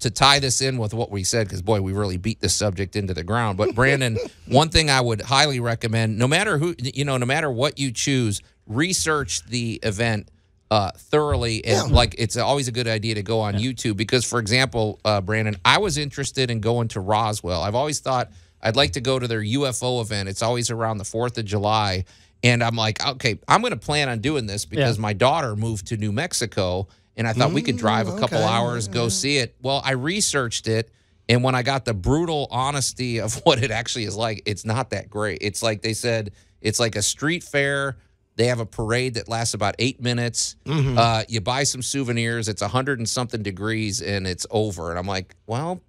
to tie this in with what we said, because, boy, we really beat this subject into the ground. But, Brandon, one thing I would highly recommend, no matter no matter what you choose, research the event thoroughly. And, it's always a good idea to go on YouTube because, for example, Brandon, I was interested in going to Roswell. I've always thought I'd like to go to their UFO event. It's always around the 4th of July. And I'm like, okay, I'm going to plan on doing this because my daughter moved to New Mexico. And I thought we could drive a couple hours, go see it. Well, I researched it, and when I got the brutal honesty of what it actually is like, it's not that great. It's like they said, it's like a street fair. They have a parade that lasts about 8 minutes. You buy some souvenirs. It's 100 and something degrees, and it's over. And I'm like, well,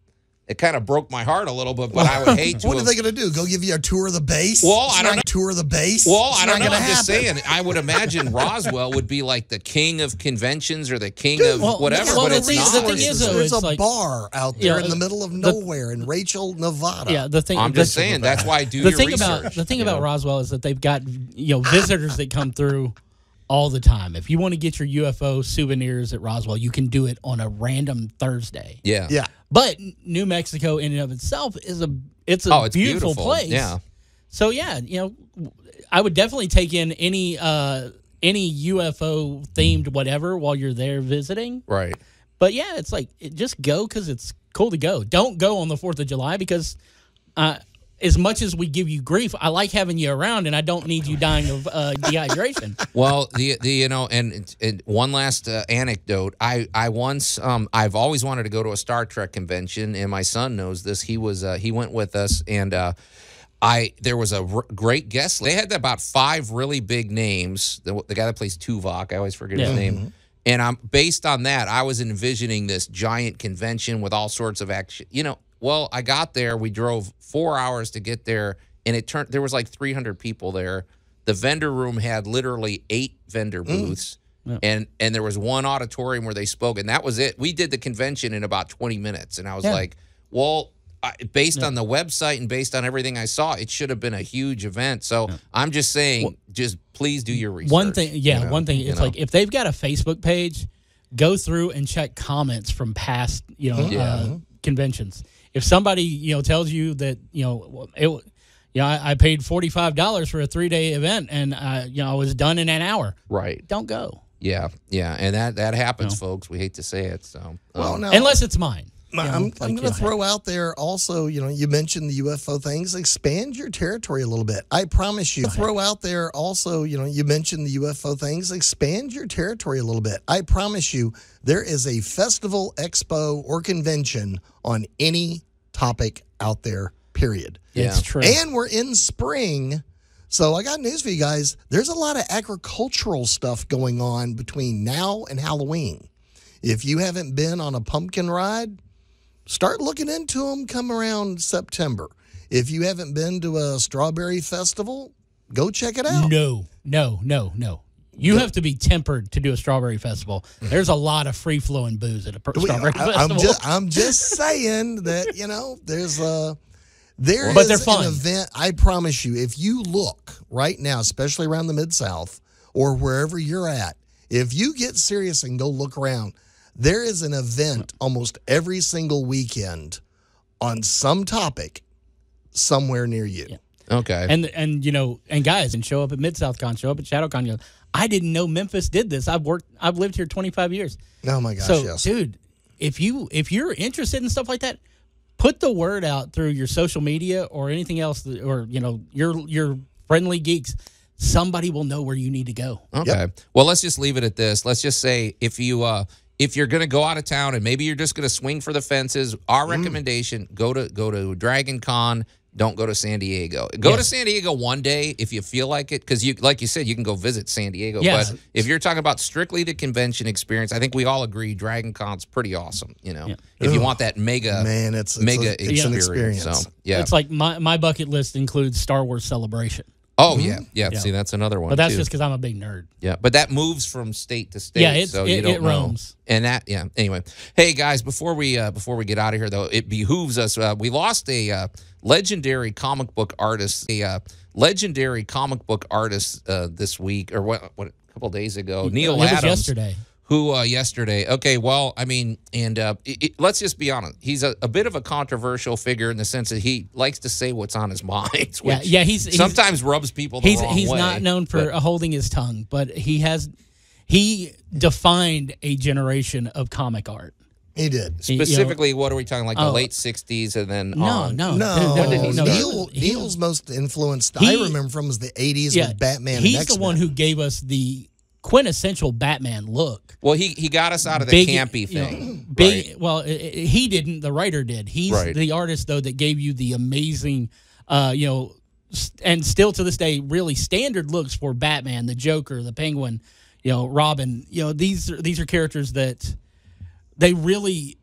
it kind of broke my heart a little bit, but I would hate to. What are they going to do? Go give you a tour of the base? Well, I don't know. Tour of the base? Well, I don't know. I'm just saying. I would imagine Roswell would be like the king of conventions or the king of whatever, but it's not. The thing is, though, there's a bar out there in the middle of nowhere in Rachel, Nevada. Yeah, the thing. I'm just saying. That's why I do your research. The thing about Roswell is that they've got visitors that come through all the time. If you want to get your UFO souvenirs at Roswell, you can do it on a random Thursday. Yeah. Yeah. But New Mexico in and of itself is a beautiful place. Yeah. So I would definitely take in any UFO themed whatever while you're there visiting. Right. But yeah, it's like just go because it's cool to go. Don't go on the 4th of July because as much as we give you grief, I like having you around, and I don't need you dying of dehydration. Well, and one last anecdote. I once I've always wanted to go to a Star Trek convention, and my son knows this. He went with us, and there was a great guest. They had about 5 really big names. The guy that plays Tuvok, I always forget his name. And based on that, I was envisioning this giant convention with all sorts of action. Well, I got there. We drove 4 hours to get there, and there was like 300 people there. The vendor room had literally 8 vendor booths, and there was one auditorium where they spoke, and that was it. We did the convention in about 20 minutes, and I was like, well, based on the website and based on everything I saw, it should have been a huge event. So I'm just saying, just please do your research. One thing, it's like if they've got a Facebook page, go through and check comments from past, conventions. If somebody, tells you that, I paid $45 for a 3-day event and, I was done in an hour. Right. Don't go. Yeah. And that happens, folks. We hate to say it. So, unless it's mine. I'm going to throw out there also, you mentioned the UFO things. Expand your territory a little bit. I promise you. Throw out there also, you mentioned the UFO things. Expand your territory a little bit. I promise you, there is a festival, expo, or convention on any topic out there, period. Yeah. It's true. And we're in spring. So I got news for you guys. There's a lot of agricultural stuff going on between now and Halloween. If you haven't been on a pumpkin ride, start looking into them come around September. If you haven't been to a strawberry festival, go check it out. No. You have to be tempered to do a strawberry festival. There's a lot of free-flowing booze at a strawberry festival. I'm just saying that, there's a... There but they're is fun. An event, I promise you, if you look right now, especially around the Mid-South or wherever you're at, if you get serious and go look around, there is an event almost every single weekend on some topic somewhere near you. Yeah. Okay. And guys, and show up at Mid-South-Con, show up at ShadowCon. I didn't know Memphis did this. I've lived here 25 years. Oh my gosh, so, yes. Dude, if you're interested in stuff like that, put the word out through your social media or anything else, or your friendly geeks. Somebody will know where you need to go. Okay. Yep. Well, let's just leave it at this. Let's just say if you're going to go out of town and maybe you're just going to swing for the fences, our recommendation: go to Dragon Con. Don't go to San Diego. Go to San Diego one day if you feel like it, because like you said, you can go visit San Diego. Yes. But if you're talking about strictly the convention experience, I think we all agree Dragon Con's pretty awesome. If you want that mega it's an experience. So, yeah, it's like my bucket list includes Star Wars Celebration. Oh yeah. See, that's another one. But that's too. just because I'm a big nerd. Yeah, but that moves from state to state. Yeah, it roams. And anyway. Hey guys, before we get out of here though, it behooves us. We lost a legendary comic book artist. This week, or what a couple days ago. Neil Adams. Yesterday. Who yesterday? Okay, well, I mean, and let's just be honest. He's a bit of a controversial figure in the sense that he likes to say what's on his mind. Which he's sometimes rubs people the wrong way. He's not known for holding his tongue, but he defined a generation of comic art. He did. Specifically, what are we talking, like the late 60s and then on? No. When did he start? Neil's most influenced, I remember from, was the 80s with Batman and He's X-Men. the one who gave us the quintessential Batman look. Well, he got us out of the campy thing. Right? Well, he didn't. The writer did. He's the artist, though, that gave you the amazing, and still to this day, really standard looks for Batman, the Joker, the Penguin, Robin. These are characters that they really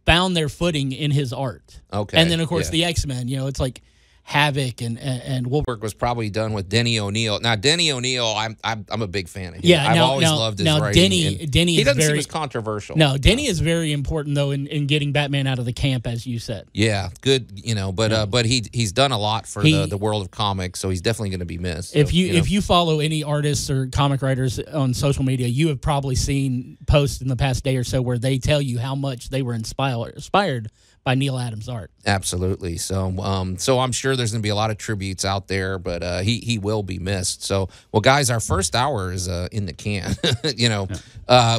found their footing in his art. Okay. And then, of course, the X-Men, it's like Havoc and Wolverine was probably done with Denny O'Neil. Now, Denny O'Neil, I'm a big fan of him. Yeah, I've always loved his writing. Denny he doesn't seem as controversial. No, Denny is very important though in getting Batman out of the camp, as you said. Yeah, good. But he's done a lot for the world of comics, so he's definitely going to be missed. If you follow any artists or comic writers on social media, you have probably seen posts in the past day or so where they tell you how much they were inspired by Neil Adams' art. Absolutely. So I'm sure there's going to be a lot of tributes out there, but he will be missed. So, well, guys, our first hour is in the can.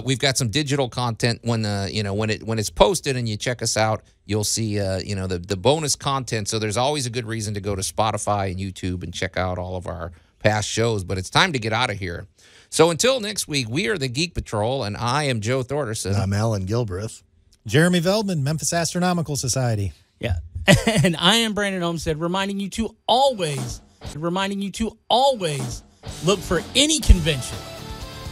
We've got some digital content when it's posted and you check us out, you'll see the bonus content. So there's always a good reason to go to Spotify and YouTube and check out all of our past shows. But it's time to get out of here. So until next week, we are the Geek Patrol, and I am Joe Thorderson. I'm Allan Gilbreth. Jeremy Veldman, Memphis Astronomical Society. Yeah. And I am Brandon Olmsted, reminding you to always look for any convention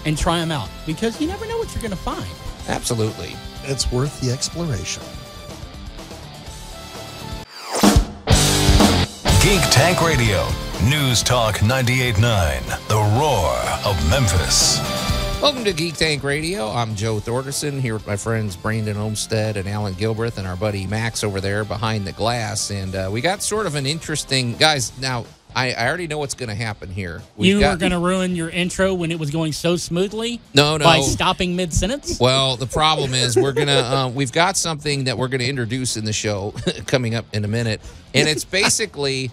and try them out, because you never know what you're going to find. Absolutely. It's worth the exploration. Geek Tank Radio, News Talk 98.9, The Roar of Memphis. Welcome to Geek Tank Radio. I'm Joe Thorderson here with my friends Brandon Olmsted and Allan Gilbreth and our buddy Max over there behind the glass. And we got sort of an interesting... Guys, now, I already know what's going to happen here. You were going to ruin your intro when it was going so smoothly? No. By stopping mid-sentence? Well, the problem is we're going to... we've got something that we're going to introduce in the show coming up in a minute. And it's basically...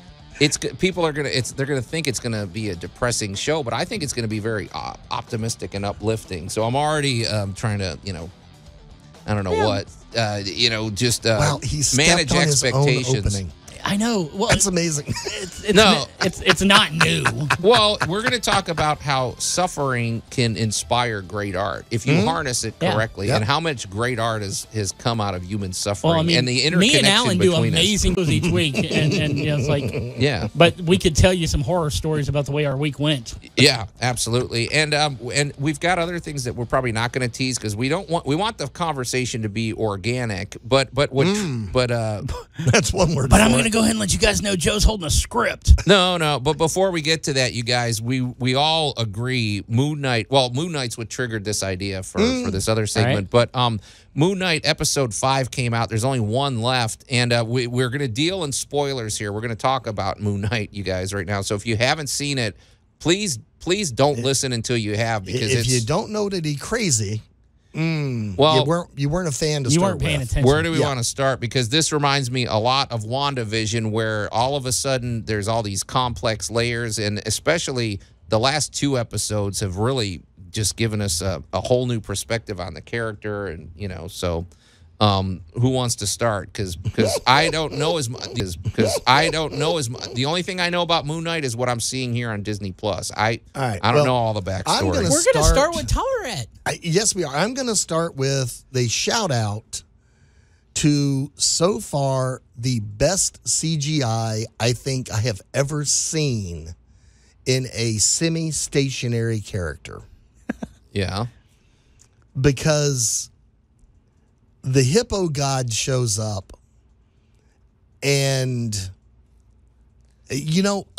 People are they're gonna think it's gonna be a depressing show, but I think it's gonna be very optimistic and uplifting. So I'm already trying to, I don't know what, just manage expectations. I know. Well, that's amazing. It's not new. Well, we're going to talk about how suffering can inspire great art if you harness it correctly, and how much great art has come out of human suffering. Well, I mean, and the interconnection me and Allan do amazing shows each week, and it's like But we could tell you some horror stories about the way our week went. Yeah, absolutely. And we've got other things that we're probably not going to tease because we want the conversation to be organic. But that's one word. But I'm going to go ahead and let you guys know Joe's holding a script. No. But before we get to that, you guys, we all agree Moon Knight. Well, Moon Knight's what triggered this idea for this other segment. Right. But Moon Knight episode 5 came out. There's only one left, and we're going to deal in spoilers here. We're going to talk about Moon Knight, you guys, right now. So if you haven't seen it, please don't listen until you have, because if you don't know that he's crazy. Well, you weren't a fan to you start weren't paying with. attention. Where do we want to start? Because this reminds me a lot of WandaVision, where all of a sudden there's all these complex layers, and especially the last 2 episodes have really just given us a whole new perspective on the character, and so who wants to start? Because I don't know as much. The only thing I know about Moon Knight is what I'm seeing here on Disney Plus. I don't know all the backstory. We're going to start with Tolerette. Yes, we are. I'm going to start with the shout out to so far the best CGI I think I have ever seen in a semi-stationary character. Yeah, because the hippo god shows up, and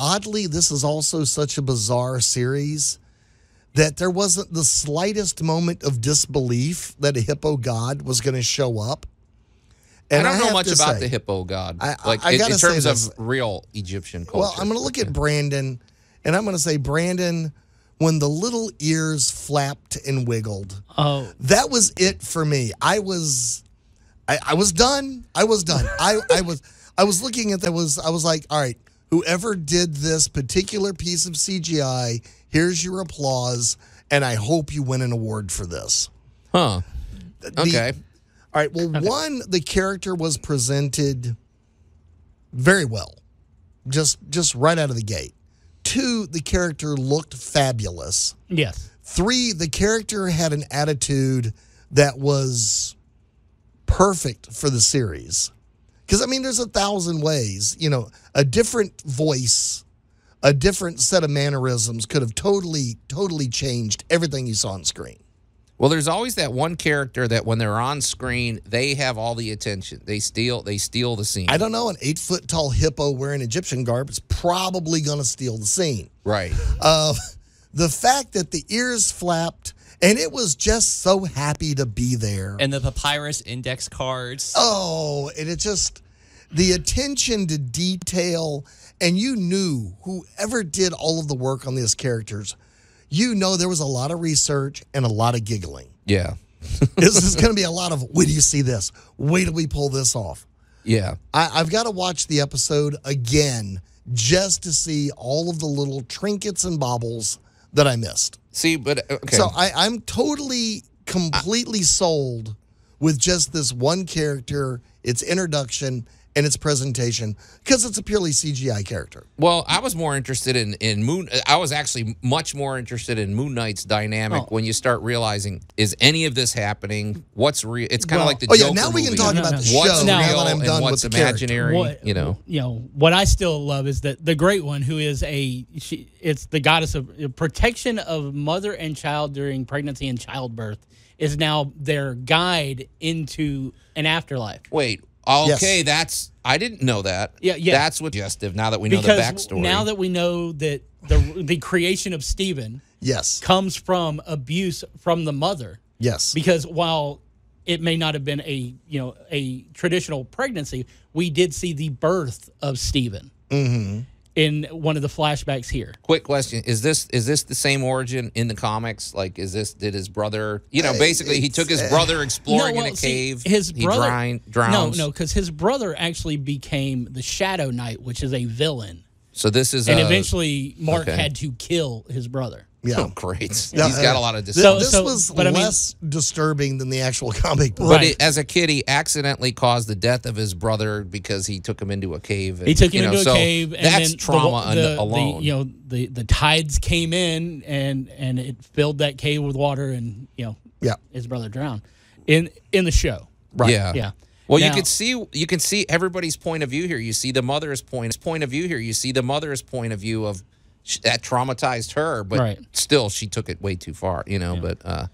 oddly, this is also such a bizarre series that there wasn't the slightest moment of disbelief that a hippo god was going to show up. And I don't know much about the hippo god, in terms of real Egyptian culture. Well, I'm going to look at Brandon, and I'm going to say, Brandon, when the little ears flapped and wiggled, that was it for me. I was done. I was done. I was looking at that. I was like, all right, whoever did this particular piece of CGI, here's your applause, and I hope you win an award for this. Huh. Okay. All right. Well, one, the character was presented very well, just right out of the gate. 2, the character looked fabulous. Yes. 3, the character had an attitude that was perfect for the series. Because, there's 1,000 ways. A different voice, a different set of mannerisms could have totally changed everything you saw on screen. Well, there's always that one character that when they're on screen, they have all the attention. They steal the scene. I don't know. An 8-foot-tall hippo wearing Egyptian garb is probably going to steal the scene. Right. The fact that the ears flapped, and it was just so happy to be there. And the papyrus index cards. Oh, and it just, the attention to detail, and you knew whoever did all of the work on these characters, there was a lot of research and a lot of giggling. Yeah. This is going to be a lot of, wait till you see this. Wait till we pull this off. Yeah. I've got to watch the episode again just to see all of the little trinkets and baubles that I missed. See, but, okay. So I'm completely sold with just this one character, its introduction, and its presentation, because it's a purely CGI character. Well, I was more interested in Moon. I was actually much more interested in Moon Knight's dynamic when you start realizing, is any of this happening? What's real? It's kind of like the Joker now we can talk about the what's show. Now that I'm and done what's with the imaginary. What I still love is that the Great One, who is it's the goddess of protection of mother and child during pregnancy and childbirth, is now their guide into an afterlife. Wait. Okay, I didn't know that. Yeah. That's what suggestive now that we know the backstory. Now that we know that the creation of Stephen Yes. comes from abuse from the mother. Yes. Because while it may not have been a traditional pregnancy, we did see the birth of Stephen in one of the flashbacks here. Quick question: Is this the same origin in the comics? Like, did his brother? Basically, he took his brother exploring in a cave. His brother drowns. No, because his brother actually became the Shadow Knight, which is a villain. So this is, and eventually Mark had to kill his brother. Yeah. Oh, great. He's got a lot of discernment. This was less disturbing than the actual comic book. But as a kid, he accidentally caused the death of his brother because he took him into a cave. He took him into a cave, and that's then trauma alone. The tides came in and it filled that cave with water, and his brother drowned in the show. Right. Yeah. Well, now, you can see everybody's point of view here. You see the mother's point of view here. You see the mother's point of view of that traumatized her, but still she took it way too far, But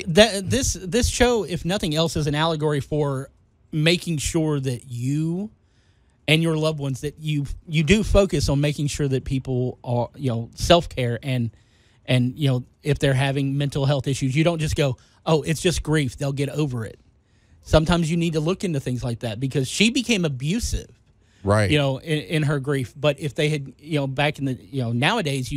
this show, if nothing else, is an allegory for making sure that you and your loved ones, that you do focus on making sure that people are self-care and if they're having mental health issues, you don't just go, oh, it's just grief, they'll get over it. Sometimes you need to look into things like that, because she became abusive. Right. In her grief. But if they had, back in the, nowadays,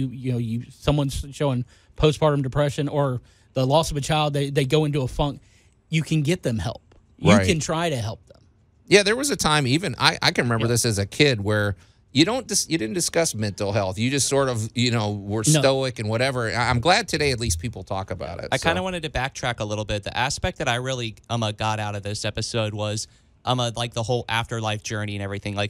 someone's showing postpartum depression or the loss of a child, they go into a funk, you can get them help. You can try to help them. Yeah, there was a time, even I can remember this as a kid, where you didn't discuss mental health. You just sort of, were stoic and whatever. I'm glad today at least people talk about it. I kind of wanted to backtrack a little bit. The aspect that I really got out of this episode was like the whole afterlife journey and everything. I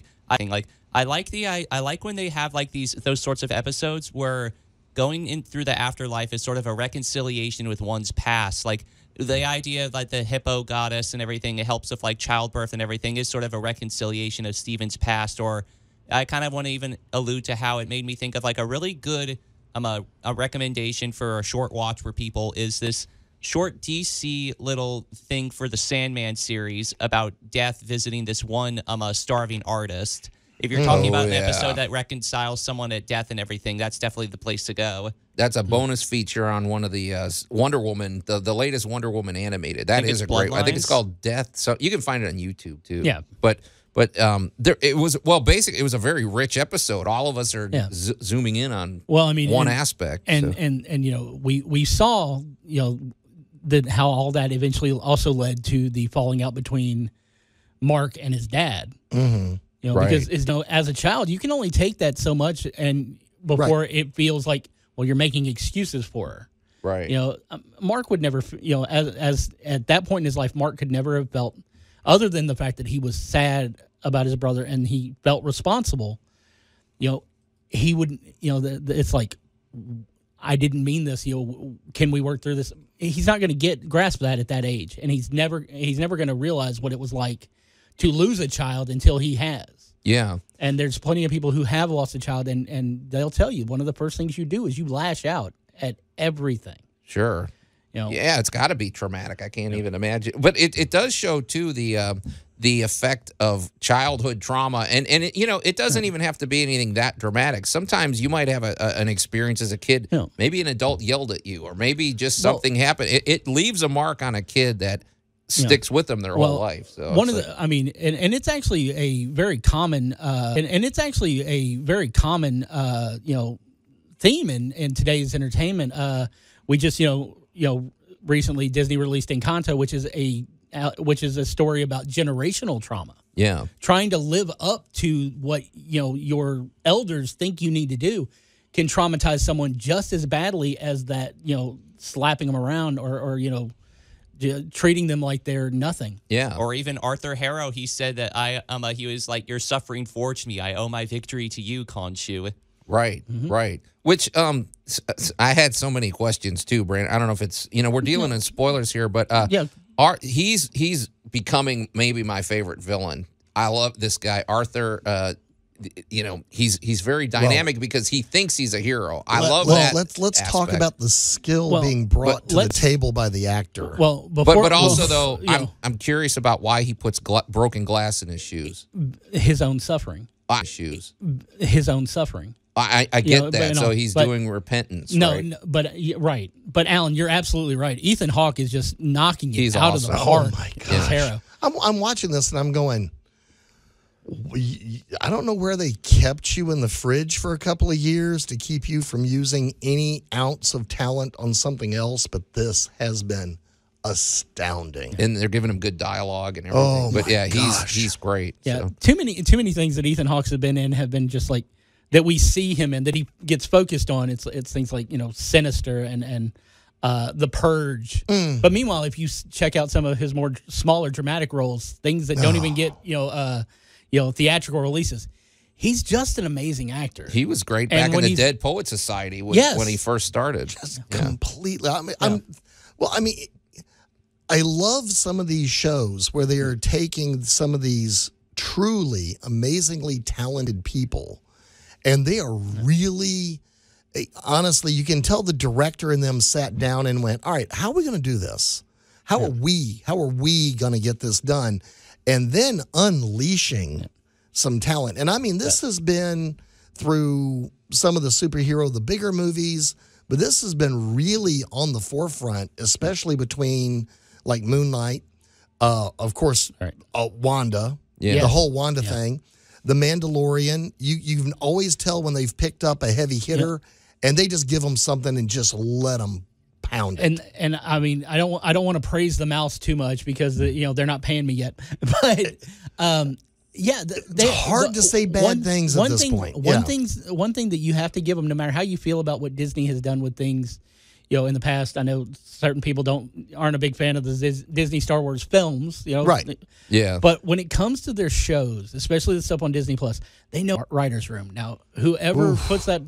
like when they have like those sorts of episodes where going in through the afterlife is sort of a reconciliation with one's past. Like the idea of like the hippo goddess and everything, it helps with like childbirth and everything, is sort of a reconciliation of Stephen's past. Or I kind of want to even allude to how it made me think of like a really good a recommendation for a short watch for people is this short DC little thing for the Sandman series about death visiting this one starving artist. If you're talking about an episode that reconciles someone at death and everything, that's definitely the place to go. That's a bonus feature on one of the Wonder Woman, the latest Wonder Woman animated. That is a great. I think it's called Death. So you can find it on YouTube too. Yeah. But it was basically it was a very rich episode. All of us are zooming in on one aspect. And we saw how all that eventually also led to the falling out between Mark and his dad. Mm-hmm. Because as a child, you can only take that so much, and before it feels like, well, you're making excuses for her. Right. Mark would never, as at that point in his life, Mark could never have felt, other than the fact that he was sad about his brother and he felt responsible. He would, it's like, I didn't mean this. Can we work through this? He's not going to grasp that at that age, and he's never going to realize what it was like to lose a child until he has. Yeah. And there's plenty of people who have lost a child, and they'll tell you one of the first things you do is you lash out at everything. Sure. Yeah, it's got to be traumatic. I can't even imagine. But it does show too the effect of childhood trauma, and it doesn't even have to be anything that dramatic. Sometimes you might have an experience as a kid. Maybe an adult yelled at you, or maybe just something happened. It leaves a mark on a kid that sticks with them their whole life. So and it's actually a very common theme in today's entertainment. We just recently Disney released Encanto, which is a story about generational trauma. Yeah, trying to live up to what your elders think you need to do can traumatize someone just as badly as that slapping them around or treating them like they're nothing. Yeah. Or even Arthur Harrow, he said that he was like, your suffering forged me. I owe my victory to you, Khonshu. Right, right. Which I had so many questions too, Brandon. I don't know if it's we're dealing in spoilers here, but he's becoming maybe my favorite villain. I love this guy, Arthur. He's very dynamic because he thinks he's a hero. I love that. Let's talk about the skill being brought to the table by the actor. Well, but also though, I'm curious about why he puts broken glass in his shoes. His own suffering. Shoes. His own suffering. I get that. So he's doing repentance, right? No, but right. But Alan, you're absolutely right. Ethan Hawke is just knocking it out of the park. Oh my gosh! I'm watching this and I'm going, I don't know where they kept you in the fridge for a couple of years to keep you from using any ounce of talent on something else, but this has been astounding. And they're giving him good dialogue and everything. Oh, but yeah, gosh. he's great. Yeah, so. too many things that Ethan Hawke's have been in have been just like that we see him in that he gets focused on. It's things like Sinister and The Purge. But meanwhile, if you check out some of his more smaller dramatic roles, things that don't even get theatrical releases, he's just an amazing actor. He was great back in the Dead Poets Society when he first started. Just completely. I love some of these shows where they are taking some of these truly amazingly talented people, and they are really, honestly, you can tell the director in them sat down and went, all right, how are we going to do this? How are we going to get this done? And then unleashing some talent. And I mean, this has been through some of the bigger movies, but this has been really on the forefront, especially between like Moon Knight, of course, Wanda, the whole Wanda thing, The Mandalorian. You can always tell when they've picked up a heavy hitter, and they just give them something and just let them pound it. And I mean, I don't want to praise the mouse too much because they're not paying me yet, but it's hard to say bad things at this point. One thing that you have to give them, no matter how you feel about what Disney has done with things, in the past. I know certain people aren't a big fan of the Disney Star Wars films, right? Yeah. But when it comes to their shows, especially the stuff on Disney Plus, they know writers' room. Now, whoever puts that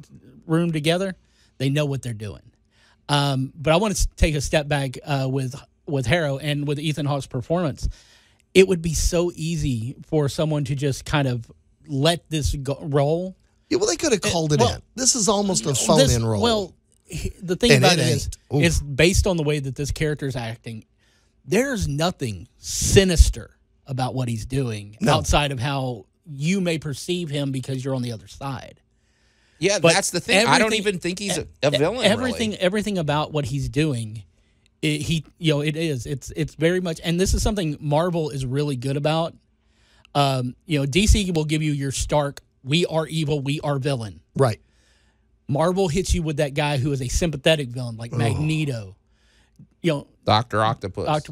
room together, they know what they're doing. But I want to take a step back with Harrow and with Ethan Hawke's performance. It would be so easy for someone to just kind of let this roll. Yeah, well, they could have called it in. This is almost a phone-in role. Well, the thing about it is based on the way that this character is acting, there's nothing sinister about what he's doing outside of how you may perceive him because you're on the other side. Yeah, but that's the thing. I don't even think he's a villain. Everything about what he's doing, it's very much, and this is something Marvel is really good about. DC will give you your stark, we are evil, we are villain. Right. Marvel hits you with that guy who is a sympathetic villain, like Magneto. Dr. Octopus.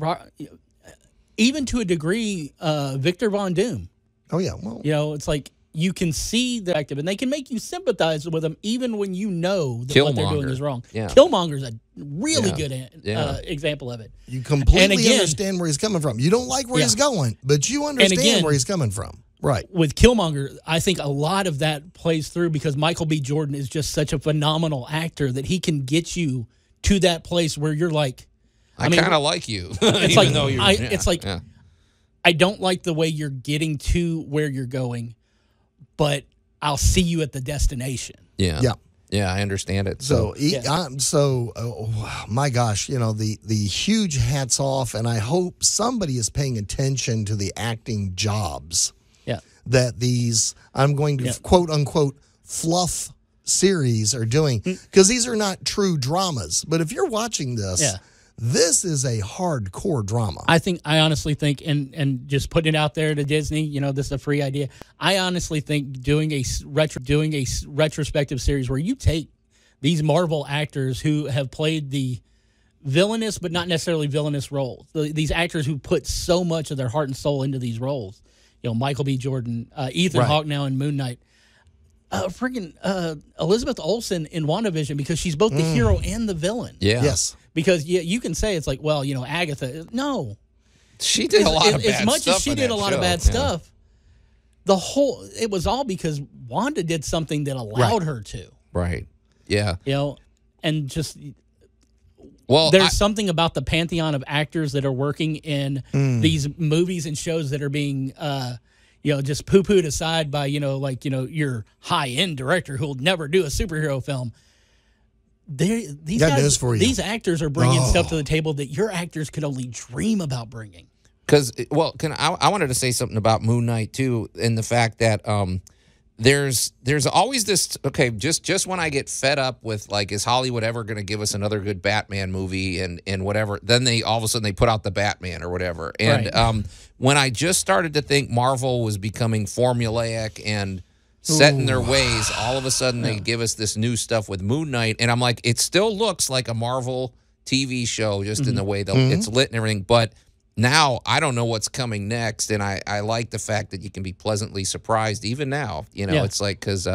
Even to a degree, Victor Von Doom. Oh, yeah. Well, it's like you can see the active, and they can make you sympathize with them even when you know that what they're doing is wrong. Yeah. Killmonger's a really good example of it. You completely understand where he's coming from. You don't like where he's going, but you understand where he's coming from. Right. With Killmonger, I think a lot of that plays through because Michael B. Jordan is just such a phenomenal actor that he can get you to that place where you're like, I kind of like you. It's I don't like the way you're getting to where you're going, but I'll see you at the destination. Yeah. I understand it. My gosh, the huge hats off, and I hope somebody is paying attention to the acting jobs. Yeah. That these, I'm going to quote unquote fluff series are doing, because these are not true dramas. But if you're watching this, this is a hardcore drama. I honestly think, and just putting it out there to Disney, this is a free idea. I honestly think doing a retrospective series where you take these Marvel actors who have played the villainous but not necessarily villainous roles, these actors who put so much of their heart and soul into these roles. Michael B. Jordan, Ethan Hawke now in Moon Knight, Elizabeth Olsen in WandaVision, because she's both the hero and the villain. Yeah. Yes. Because you can say it's like, well, Agatha. No, she did a lot of bad stuff. As much as she did a lot of bad stuff, it was all because Wanda did something that allowed her to. Right. Yeah. And just. Well, there's something about the pantheon of actors that are working in these movies and shows that are being, just poo-pooed aside by, your high-end director who'll never do a superhero film. These actors are bringing stuff to the table that your actors could only dream about bringing. Because, I wanted to say something about Moon Knight, too, and the fact that there's always this. Okay, just when I get fed up with like, is Hollywood ever going to give us another good Batman movie and whatever? Then they all of a sudden they put out the Batman or whatever. And when I just started to think Marvel was becoming formulaic and set in their ways, all of a sudden they give us this new stuff with Moon Knight, and I'm like, it still looks like a Marvel TV show just in the way that it's lit and everything, but now I don't know what's coming next, and I like the fact that you can be pleasantly surprised even now. You know, it's like, because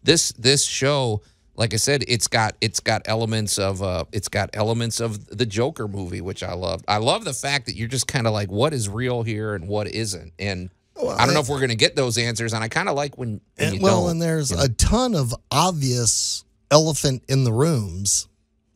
this show, like I said, it's got elements of the Joker movie, which I loved. I love the fact that you're just kind of like, what is real here and what isn't, and I don't know if we're going to get those answers, and I kind of like when you don't. And there's a ton of obvious elephant in the rooms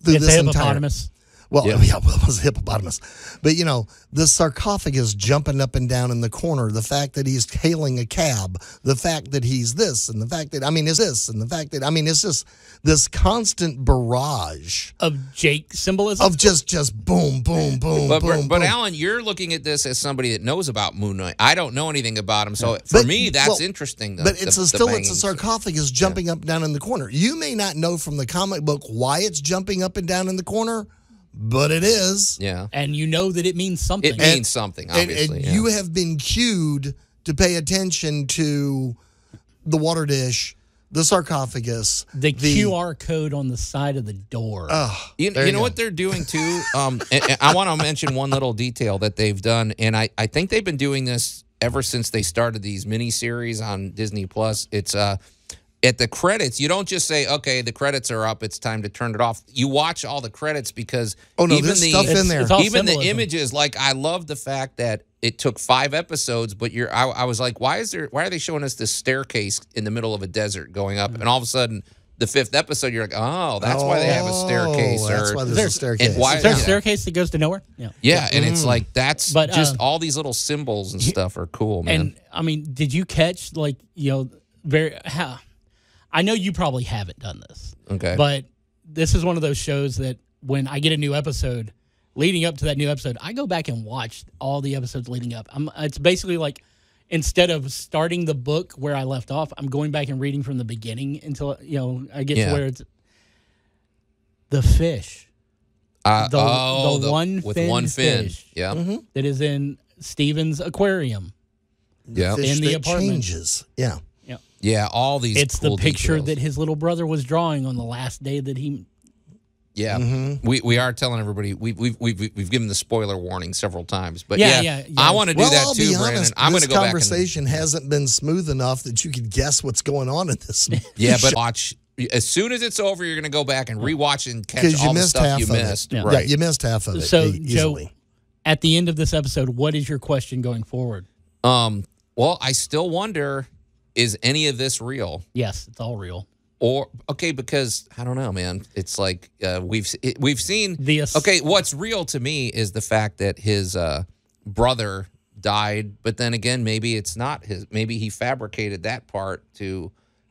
through it's this a hippopotamus. Well, it was a hippopotamus. But, you know, the sarcophagus jumping up and down in the corner, the fact that he's hailing a cab, the fact that he's this, and the fact that, is this, and the fact that, it's just this constant barrage of Jake symbolism. Of just boom, boom, boom, boom. But Allan, you're looking at this as somebody that knows about Moon Knight. I don't know anything about him, so for me, that's interesting. But it's a sarcophagus jumping up and down in the corner. You may not know from the comic book why it's jumping up and down in the corner, but it is. Yeah. And you know that it means something. It means something, obviously. And you have been cued to pay attention to the water dish, the sarcophagus. The QR code on the side of the door. You know what they're doing, too? I want to mention one little detail that they've done, and I think they've been doing this ever since they started these miniseries on Disney+. It's at the credits, you don't just say, okay, the credits are up, it's time to turn it off. You watch all the credits because there's stuff in there. Even the images, like, I love the fact that it took 5 episodes, but I was like, why are they showing us this staircase in the middle of a desert going up? And all of a sudden, the 5th episode, you're like, oh, that's why they have a staircase. That's why there's a staircase. Is there a staircase that goes to nowhere? Yeah, and it's like, that's just all these little symbols and stuff are cool, man. And, did you catch, like, I know you probably haven't done this. Okay. But this is one of those shows that when I get a new episode, leading up to that new episode, I go back and watch all the episodes leading up. It's basically like, instead of starting the book where I left off, I'm going back and reading from the beginning until, I get to where it's the fish. The one fin fish. Yeah. That is in Steven's aquarium. Yeah. In the apartment. Changes. Yeah. Yeah, all these. It's cool the picture details that his little brother was drawing on the last day that he. Yeah, we are telling everybody we've given the spoiler warning several times, but yeah. I want to do that I'll too, be Brandon. honest, I'm going to go back. This conversation hasn't been smooth enough that you could guess what's going on in this. Yeah, but watch. As soon as it's over, you're going to go back and rewatch and catch all the stuff you missed. Yeah. Right, you missed half of it. So, easily. Joe, at the end of this episode, what is your question going forward? Well, I still wonder. Is any of this real? Yes, it's all real. Or because I don't know, man. It's like we've seen. What's real to me is the fact that his brother died, but then again, maybe it's not his. Maybe he fabricated that part to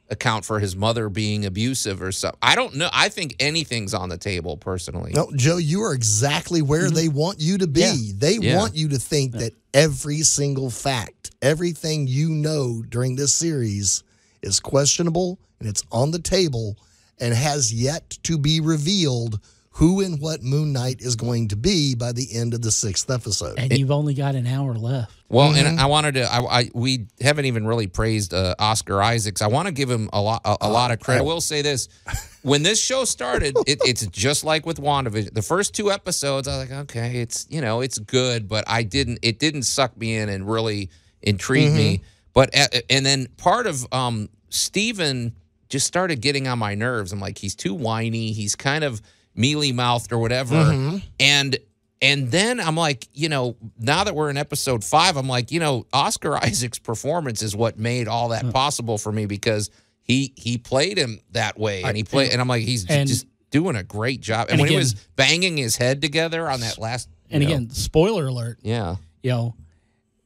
account for his mother being abusive or something. I don't know. I think anything's on the table, personally. No, Joe, you are exactly where they want you to be. Yeah. They want you to think that every single fact, everything you know during this series is questionable and it's on the table and has yet to be revealed who and what Moon Knight is going to be by the end of the 6th episode. And you've only got an hour left. Well, and I wanted to. We haven't even really praised Oscar Isaacs. I want to give him a lot of credit. I will say this: when this show started, it's just like with WandaVision. The first 2 episodes, I was like, okay, it's good, but it didn't suck me in and really intrigue me. But and then part of Steven just started getting on my nerves. I'm like, he's too whiny. He's kind of mealy-mouthed or whatever. And then I'm like, now that we're in episode 5, I'm like, Oscar Isaac's performance is what made all that possible for me, because he played him that way, and and I'm like, he's just doing a great job. And when he was banging his head together on that last, again, spoiler alert. Yeah,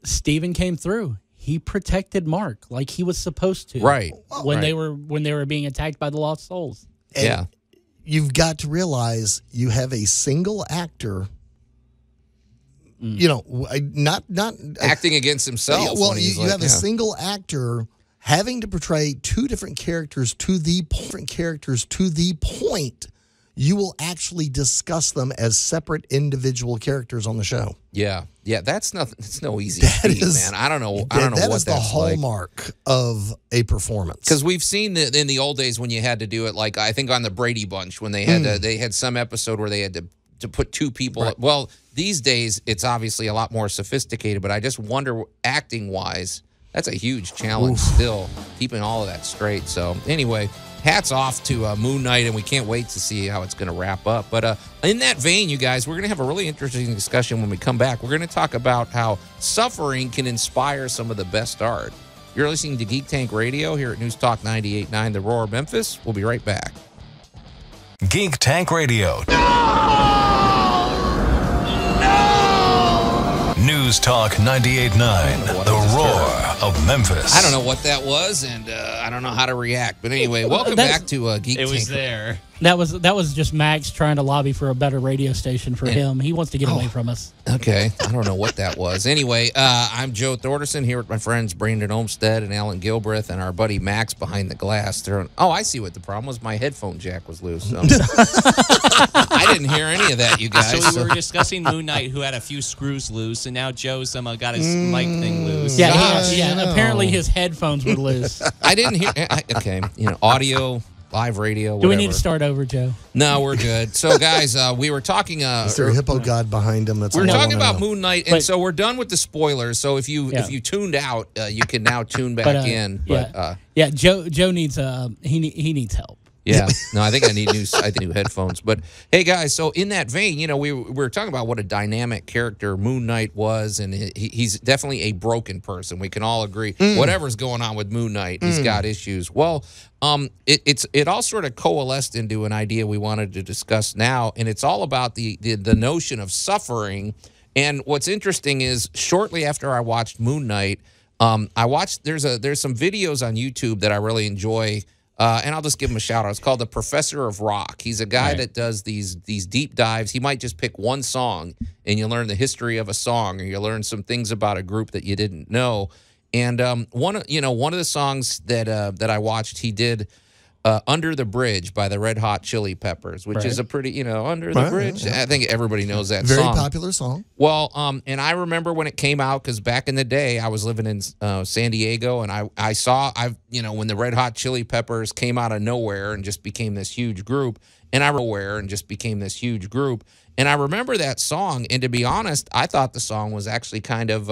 Steven came through. He protected Mark like he was supposed to. Right. When they were being attacked by the Lost Souls. And you've got to realize you have a single actor. Not acting against himself. Well, you have a single actor having to portray two different characters to the point you will actually discuss them as separate individual characters on the show. Yeah, that's nothing. It's no easy feat, man. I don't know what that's like. That is the hallmark of a performance. Because we've seen that in the old days when you had to do it, like I think on the Brady Bunch when they had they had some episode where they had to put two people. Right. Well, these days it's obviously a lot more sophisticated, but I just wonder, acting wise, that's a huge challenge still, keeping all of that straight. So anyway, hats off to Moon Knight, and we can't wait to see how it's going to wrap up. But in that vein, you guys, we're going to have a really interesting discussion when we come back. We're going to talk about how suffering can inspire some of the best art. You're listening to Geek Tank Radio here at News Talk 98.9 The Roar, Memphis. We'll be right back. Geek Tank Radio. News Talk 98.9, The Roar of Memphis. I don't know what that was, and I don't know how to react. But anyway, welcome back to Geek Tank. It was there. That was just Max trying to lobby for a better radio station for him. He wants to get away from us. Okay, I don't know what that was. Anyway, I'm Joe Thorderson here with my friends Brandon Olmstead and Allan Gilbreth and our buddy Max behind the glass. I see what the problem was. My headphone jack was loose. I didn't hear any of that, you guys. So we were discussing Moon Knight, who had a few screws loose, and now Joe's got his mic thing loose. Yeah, apparently his headphones were loose. I didn't hear. Okay, audio. Live radio, whatever. Do we need to start over, Joe? No, we're good. So, guys, we were talking... is there a hippo god behind him? That's we're talking about Moon Knight, and so we're done with the spoilers. So if you tuned out, you can now tune back in. Joe needs he needs help. Yeah, no, I think I need new headphones. But hey, guys, so in that vein, we were talking about what a dynamic character Moon Knight was, and he's definitely a broken person. We can all agree. Whatever's going on with Moon Knight, he's got issues. Well, it all sort of coalesced into an idea we wanted to discuss now, and it's all about the notion of suffering. And what's interesting is shortly after I watched Moon Knight, I watched there's some videos on YouTube that I really enjoy. And I'll just give him a shout out. It's called The Professor of Rock. He's a guy that does these deep dives. He might just pick one song, and you learn the history of a song, or you learn some things about a group that you didn't know. And one of the songs that I watched, he did "Under the Bridge" by the Red Hot Chili Peppers, which is a pretty Under the Bridge. I think everybody knows that very song. Very popular song. Well, and I remember when it came out, because back in the day I was living in San Diego, and I saw when the Red Hot Chili Peppers came out of nowhere and just became this huge group, and I remember that song, and to be honest, I thought the song was actually kind of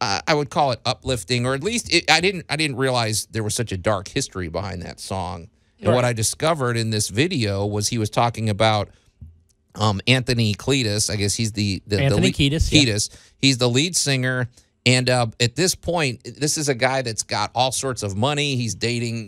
I would call it uplifting, or at least I didn't realize there was such a dark history behind that song. And what I discovered in this video was he was talking about Anthony Kiedis. I guess he's the Kiedis. Kiedis. He's the lead singer, and at this point, this is a guy that's got all sorts of money. He's dating,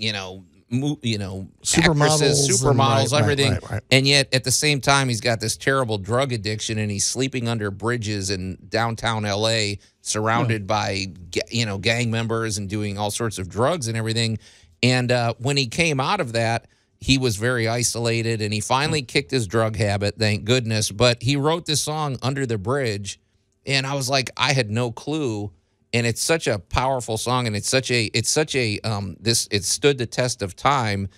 supermodels, everything. Right. And yet, at the same time, he's got this terrible drug addiction, and he's sleeping under bridges in downtown L.A., surrounded by, gang members and doing all sorts of drugs and everything. And when he came out of that, he was very isolated, and he finally kicked his drug habit, thank goodness. But he wrote this song, Under the Bridge, and I was like, I had no clue. And it's such a powerful song, and it stood the test of time,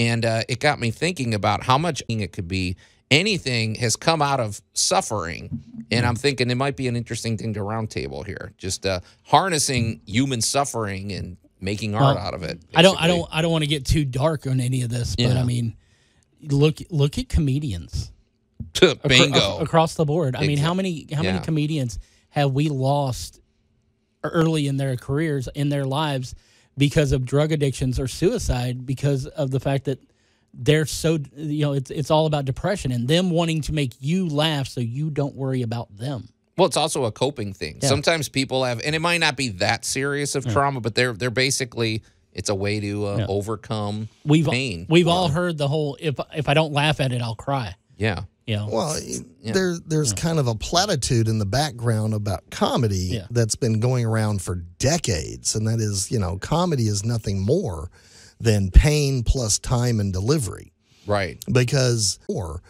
and it got me thinking about how much it could be. Anything has come out of suffering, and I'm thinking it might be an interesting thing to roundtable here, just harnessing human suffering and making art out of it. Basically. I don't want to get too dark on any of this, but I mean, look at comedians. Bingo across the board. I mean, how many comedians have we lost early in their careers, in their lives, because of drug addictions or suicide, because of the fact that they're so, it's all about depression and them wanting to make you laugh so you don't worry about them. Well, it's also a coping thing. Yeah. Sometimes people have, and it might not be that serious of trauma, but they're basically, it's a way to overcome pain. We've all heard the whole, if I don't laugh at it, I'll cry. Yeah. Well, there's kind of a platitude in the background about comedy that's been going around for decades, and that is, comedy is nothing more than pain plus time and delivery. Right. Because, or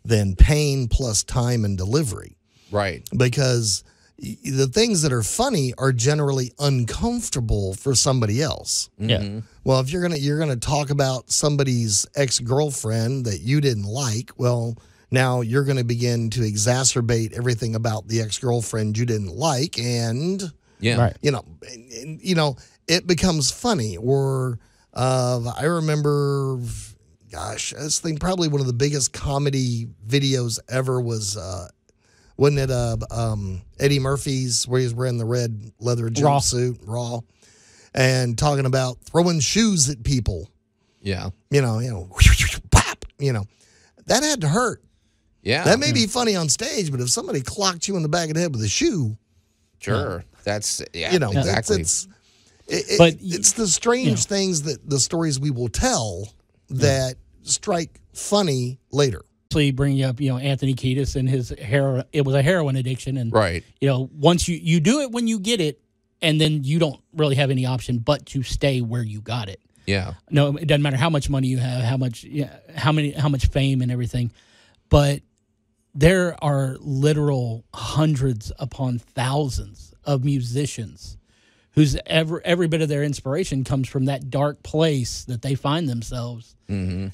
than pain plus time and delivery. Right. Because the things that are funny are generally uncomfortable for somebody else. Yeah. Well, if you're gonna talk about somebody's ex-girlfriend that you didn't like, well, now you're gonna begin to exacerbate everything about the ex-girlfriend you didn't like, and Right. it becomes funny. Or I remember, gosh, this thing probably one of the biggest comedy videos ever was. Wasn't it Eddie Murphy's where he's wearing the red leather jumpsuit, Raw, and talking about throwing shoes at people? Yeah. Pop, that had to hurt. Yeah. That may be funny on stage, but if somebody clocked you in the back of the head with a shoe, Sure. That's, exactly. It's the strange things that the stories we will tell that strike funny later. Bringing up, Anthony Kiedis and his it was a heroin addiction, and Right. Once you do it when you get it, and then you don't really have any option but to stay where you got it. Yeah. No, it doesn't matter how much money you have, how much fame and everything, but there are literal hundreds upon thousands of musicians whose every bit of their inspiration comes from that dark place that they find themselves, and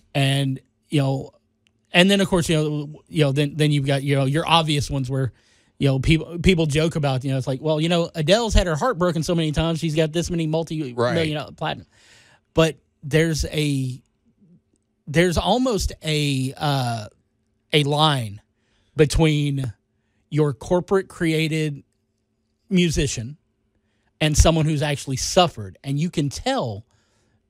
And then, of course, then you've got your obvious ones where people joke about it's like, well, Adele's had her heart broken so many times, she's got this many multi-million platinum. But there's almost a line between your corporate created musician and someone who's actually suffered, and you can tell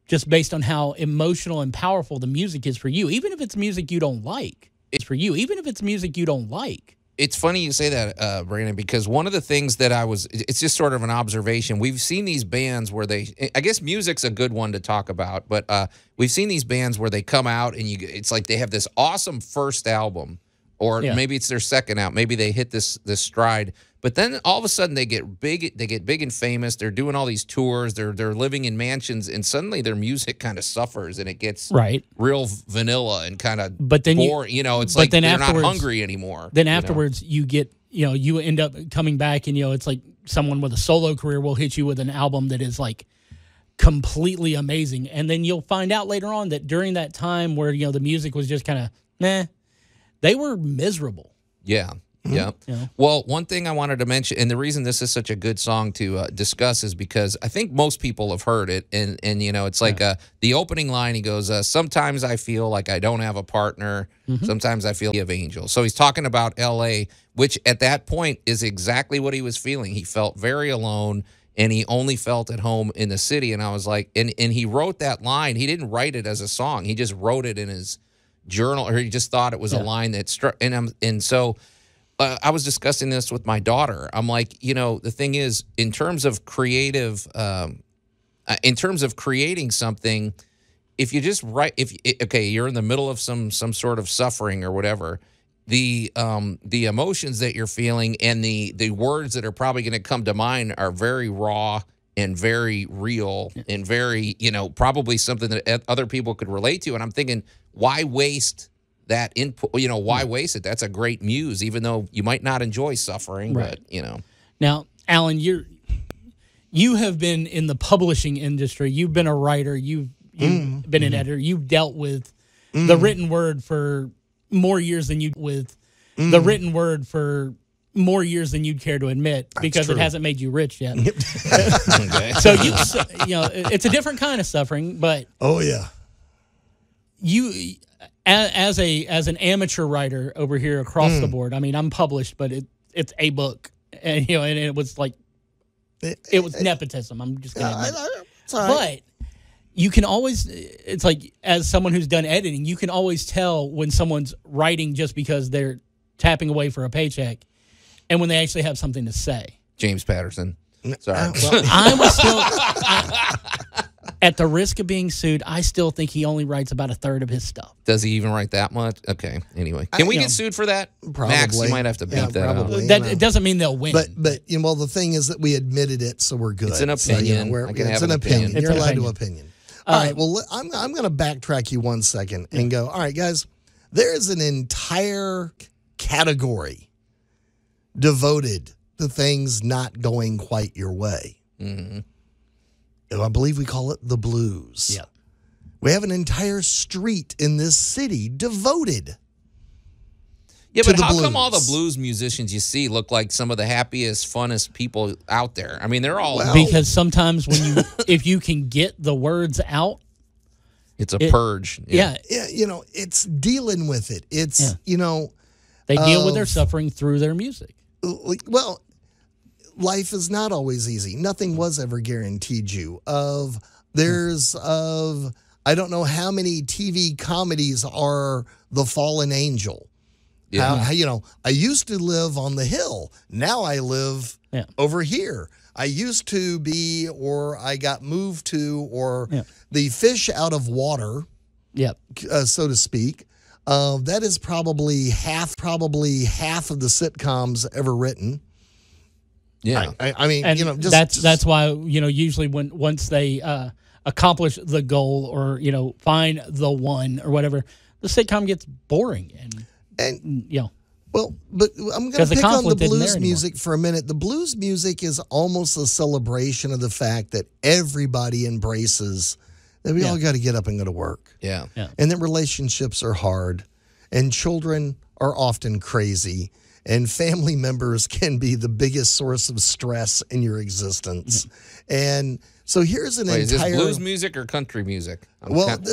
just based on how emotional and powerful the music is for you, even if it's music you don't like. It's for you, even if it's music you don't like. It's funny you say that, Brandon, because one of the things that it's just sort of an observation. We've seen these bands where I guess music's a good one to talk about, but we've seen these bands where they come out and it's like they have this awesome first album, or maybe it's their second out. Maybe they hit this stride, but then all of a sudden they get big and famous. They're doing all these tours. They're living in mansions, and suddenly their music kind of suffers, and it gets real vanilla and kind of boring. It's like they're not hungry anymore. Then afterwards, you get you end up coming back, and it's like someone with a solo career will hit you with an album that is like completely amazing, and then you'll find out later on that during that time where the music was just kind of meh, they were miserable. Yeah. Yeah. Well, one thing I wanted to mention, and the reason this is such a good song to discuss is because I think most people have heard it, and it's like the opening line. He goes, "Sometimes I feel like I don't have a partner. Sometimes I feel of angels." So he's talking about L.A., which at that point is exactly what he was feeling. He felt very alone, and he only felt at home in the city. And I was like, and he wrote that line. He didn't write it as a song. He just wrote it in his journal, or he just thought it was a line that struck. And so. I was discussing this with my daughter. I'm like, the thing is, in terms of creating something, if you just write, you're in the middle of some sort of suffering or whatever, the emotions that you're feeling and the words that are probably going to come to mind are very raw and very real and very, probably something that other people could relate to. And I'm thinking, why waste that input? Why waste it? That's a great muse, even though you might not enjoy suffering. Right. But Now, Allan, you have been in the publishing industry. You've been a writer. You've been an editor. You've dealt with the written word for more years than you'd care to admit. That's because true. It hasn't made you rich yet. Okay. So it's a different kind of suffering, but you. As an amateur writer over here across the board, I mean, I'm published, but it's a book, and and it was like it was nepotism. I'm just gonna admit it. But you can always, it's like, as someone who's done editing, you can always tell when someone's writing just because they're tapping away for a paycheck, and when they actually have something to say. James Patterson. Sorry. Well, I was still. At the risk of being sued, I still think he only writes about a third of his stuff. Does he even write that much? Okay. Anyway, can we get sued for that? Probably. Max, you might have to beat that out. It doesn't mean they'll win. But the thing is that we admitted it, so we're good. It's an opinion. So, I can have an opinion. You're allowed to opinion. All right. Well, I'm going to backtrack you 1 second and go. All right, guys. There is an entire category devoted the things not going quite your way. I believe we call it the blues. Yep. We have an entire street in this city devoted. Yeah, to but the how blues. come all the blues musicians you see look like some of the happiest, funnest people out there? I mean, they're all because sometimes when you if you can get the words out, it's a purge. Yeah, it's dealing with it. It's they deal with their suffering through their music. Well, life is not always easy. Nothing was ever guaranteed you. I don't know how many TV comedies are The Fallen Angel. Yeah. I used to live on the hill. Now I live over here. I used to be, or I got moved to, or the fish out of water, so to speak. That is probably half of the sitcoms ever written. Yeah, I mean, and that's why usually once they accomplish the goal or find the one or whatever, the sitcom gets boring and Well, but I'm going to pick on the blues music for a minute. The blues music is almost a celebration of the fact that everybody embraces that we all got to get up and go to work. Yeah. And that relationships are hard and children are often crazy and family members can be the biggest source of stress in your existence. And so here's an entire... Is this blues music or country music? Kind of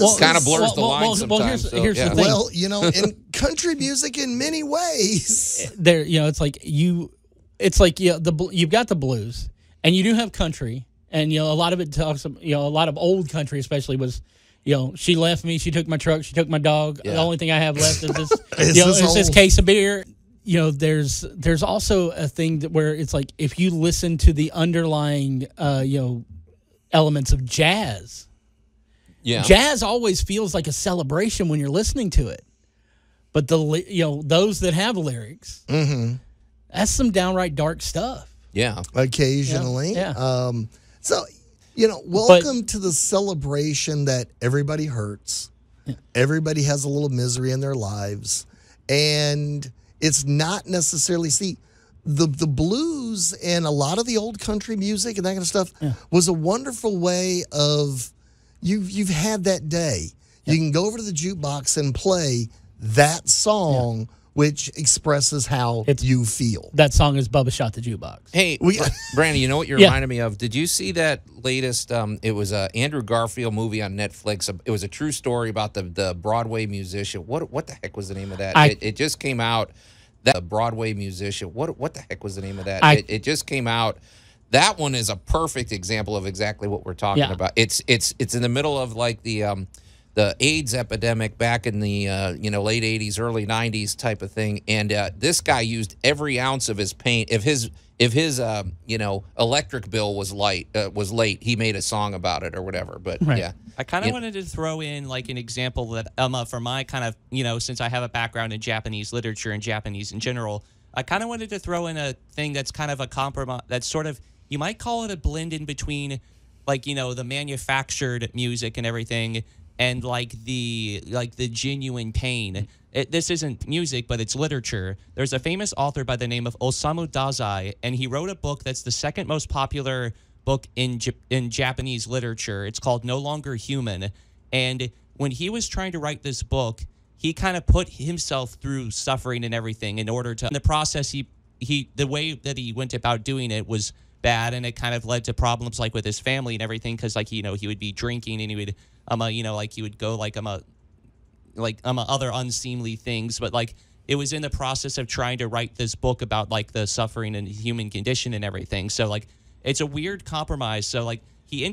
blurs the line sometimes. Here's the thing. Well, in country music in many ways... it's like you've got the blues and you do have country and, a lot of it talks, a lot of old country especially was... she left me. She took my truck. She took my dog. Yeah. The only thing I have left is this. Is this case of beer. There's also a thing where it's like if you listen to the underlying, elements of jazz. Yeah, jazz always feels like a celebration when you're listening to it. But those that have lyrics, that's some downright dark stuff. Yeah, occasionally. Yeah. Welcome to the celebration that everybody hurts. Yeah. Everybody has a little misery in their lives. And it's not necessarily, the blues and a lot of the old country music and that kind of stuff was a wonderful way of, you've had that day. Yeah. You can go over to the jukebox and play that song which expresses how you feel. That song is Bubba Shot the Jukebox. Hey, Brandon, you know what you reminded me of? Did you see that latest, it was a Andrew Garfield movie on Netflix. It was a true story about the Broadway musician. What the heck was the name of that? It just came out. The Broadway musician. What the heck was the name of that? It just came out. That one is a perfect example of exactly what we're talking about. It's in the middle of like the AIDS epidemic back in the late 80s, early 90s type of thing, and this guy used every ounce of his paint. If his electric bill was late, he made a song about it or whatever. But I kind of wanted to throw in like an example that for my kind of since I have a background in Japanese literature and Japanese in general, I kind of wanted to throw in a thing that's kind of a compromise. That's sort of, you might call it a blend in between like the manufactured music and everything. And the genuine pain. This isn't music, but it's literature. There's a famous author by the name of Osamu Dazai, and he wrote a book that's the second most popular book in Japanese literature. It's called No Longer Human. And when he was trying to write this book, he kind of put himself through suffering and everything in order to. In the process, the way that he went about doing it was bad, and it kind of led to problems like with his family and everything because he would be drinking and he would. He would go other unseemly things, but it was in the process of trying to write this book about the suffering and human condition and everything. So it's a weird compromise. So he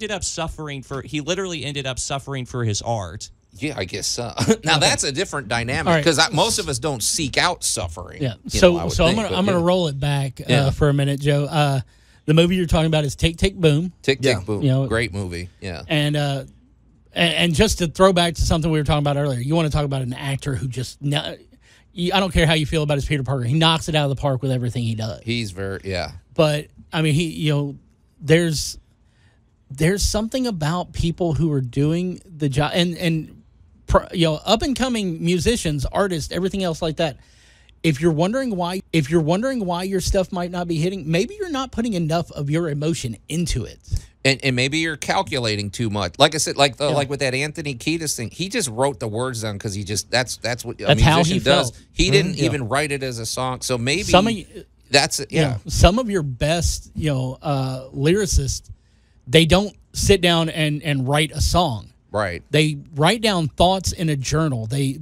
literally ended up suffering for his art. Yeah, I guess so. Now that's a different dynamic because most of us don't seek out suffering. Yeah. I'm gonna roll it back for a minute, Joe. The movie you're talking about is Tick Tick Boom. Tick Tick Boom. Great movie. Yeah. And just to throw back to something we were talking about earlier, you want to talk about an actor who just, I don't care how you feel about his Peter Parker, he knocks it out of the park with everything he does. He's But I mean, there's something about people who are doing the job and up and coming musicians, artists, everything else like that. if you're wondering why your stuff might not be hitting, maybe you're not putting enough of your emotion into it. And maybe you're calculating too much. Like I said, like with that Anthony Kiedis thing, he just wrote the words down because that's what a musician does. He didn't even write it as a song. So maybe that's it. Yeah. Some of your best, lyricists, they don't sit down and write a song. Right. They write down thoughts in a journal. They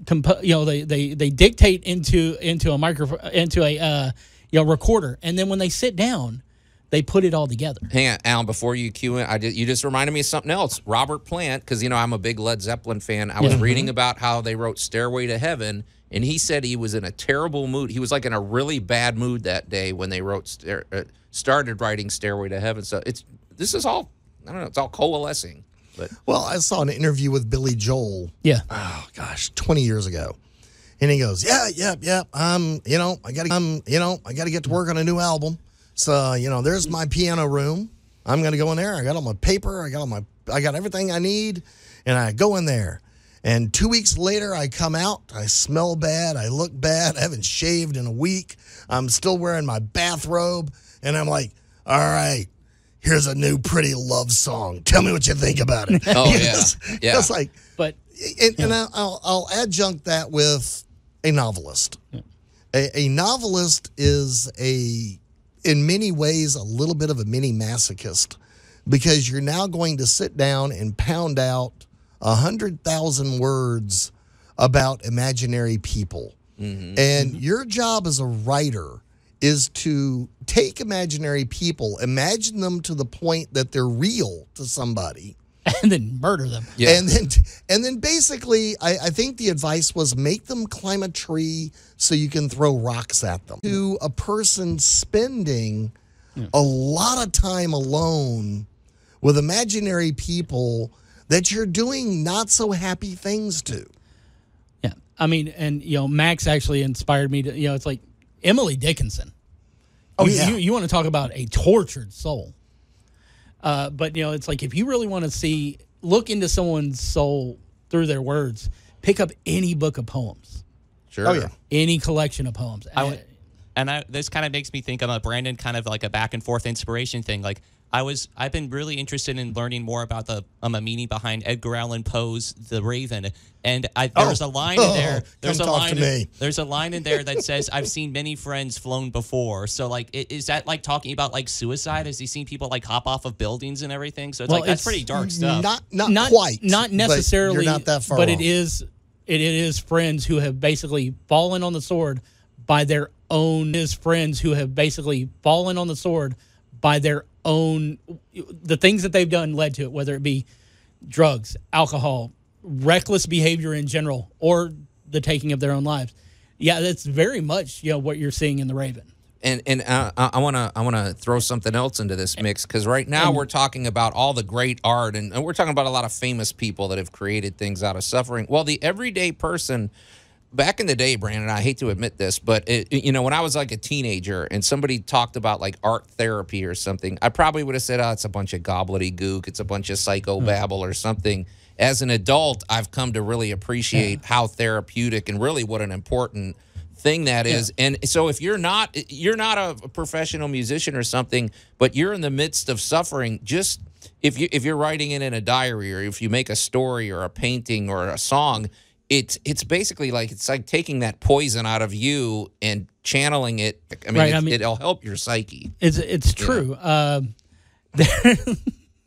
dictate into a microphone, into a recorder, and then when they sit down, they put it all together. Hang on, Allan, before you cue in, you just reminded me of something else. Robert Plant, because I'm a big Led Zeppelin fan. I was reading about how they wrote "Stairway to Heaven," and he said he was in a terrible mood. He was like in a really bad mood that day when they started writing "Stairway to Heaven." So this is all, I don't know, it's all coalescing. But well, I saw an interview with Billy Joel. Yeah. Oh gosh, 20 years ago, and he goes, "Yeah. I gotta get to work on a new album. So there's my piano room. I'm gonna go in there. I got all my paper. I got everything I need, and I go in there. And 2 weeks later, I come out. I smell bad. I look bad. I haven't shaved in a week. I'm still wearing my bathrobe, and I'm like, all right. Here's a new pretty love song. Tell me what you think about it." Oh, yeah. It's like, and I'll adjunct that with a novelist. Yeah. A novelist is in many ways a little bit of a mini masochist, because you're now going to sit down and pound out 100,000 words about imaginary people. Mm-hmm. And your job as a writer is to take imaginary people, imagine them to the point that they're real to somebody, and then murder them. Yeah. And then basically, I think the advice was make them climb a tree so you can throw rocks at them. To a person spending a lot of time alone with imaginary people that you're doing not so happy things to. Yeah. I mean, and Max actually inspired me to, it's like Emily Dickinson. You want to talk about a tortured soul. But it's like, if you really want to look into someone's soul through their words, pick up any book of poems. Sure. Oh, yeah. Any collection of poems. This kind of makes me think of Brandon, kind of like a back and forth inspiration thing. Like I've been really interested in learning more about the meaning behind Edgar Allan Poe's The Raven, and there's a line in there. There's a line in there that says, "I've seen many friends flown before." So like, is that like talking about like suicide? Has he seen people like hop off of buildings and everything? So it's that's pretty dark stuff. Not quite, not necessarily. But you're not that far but off. It is friends who have basically fallen on the sword by their own. It is friends who have basically fallen on the sword by their own, the things that they've done led to it, whether it be drugs, alcohol, reckless behavior in general, or the taking of their own lives. Yeah, that's very much what you're seeing in The Raven. And I wanna throw something else into this mix, because right now we're talking about all the great art, and we're talking about a lot of famous people that have created things out of suffering. Well, the everyday person. Back in the day, Brandon, I hate to admit this, but when I was like a teenager and somebody talked about like art therapy or something, I probably would have said, "Oh, it's a bunch of gobbledygook, it's a bunch of psychobabble or something." As an adult, I've come to really appreciate how therapeutic and really what an important thing that is. And so if you're not a professional musician or something, but you're in the midst of suffering, just if you're writing it in a diary, or if you make a story or a painting or a song, it's basically like, it's like taking that poison out of you and channeling it. I mean, it'll help your psyche. It's true.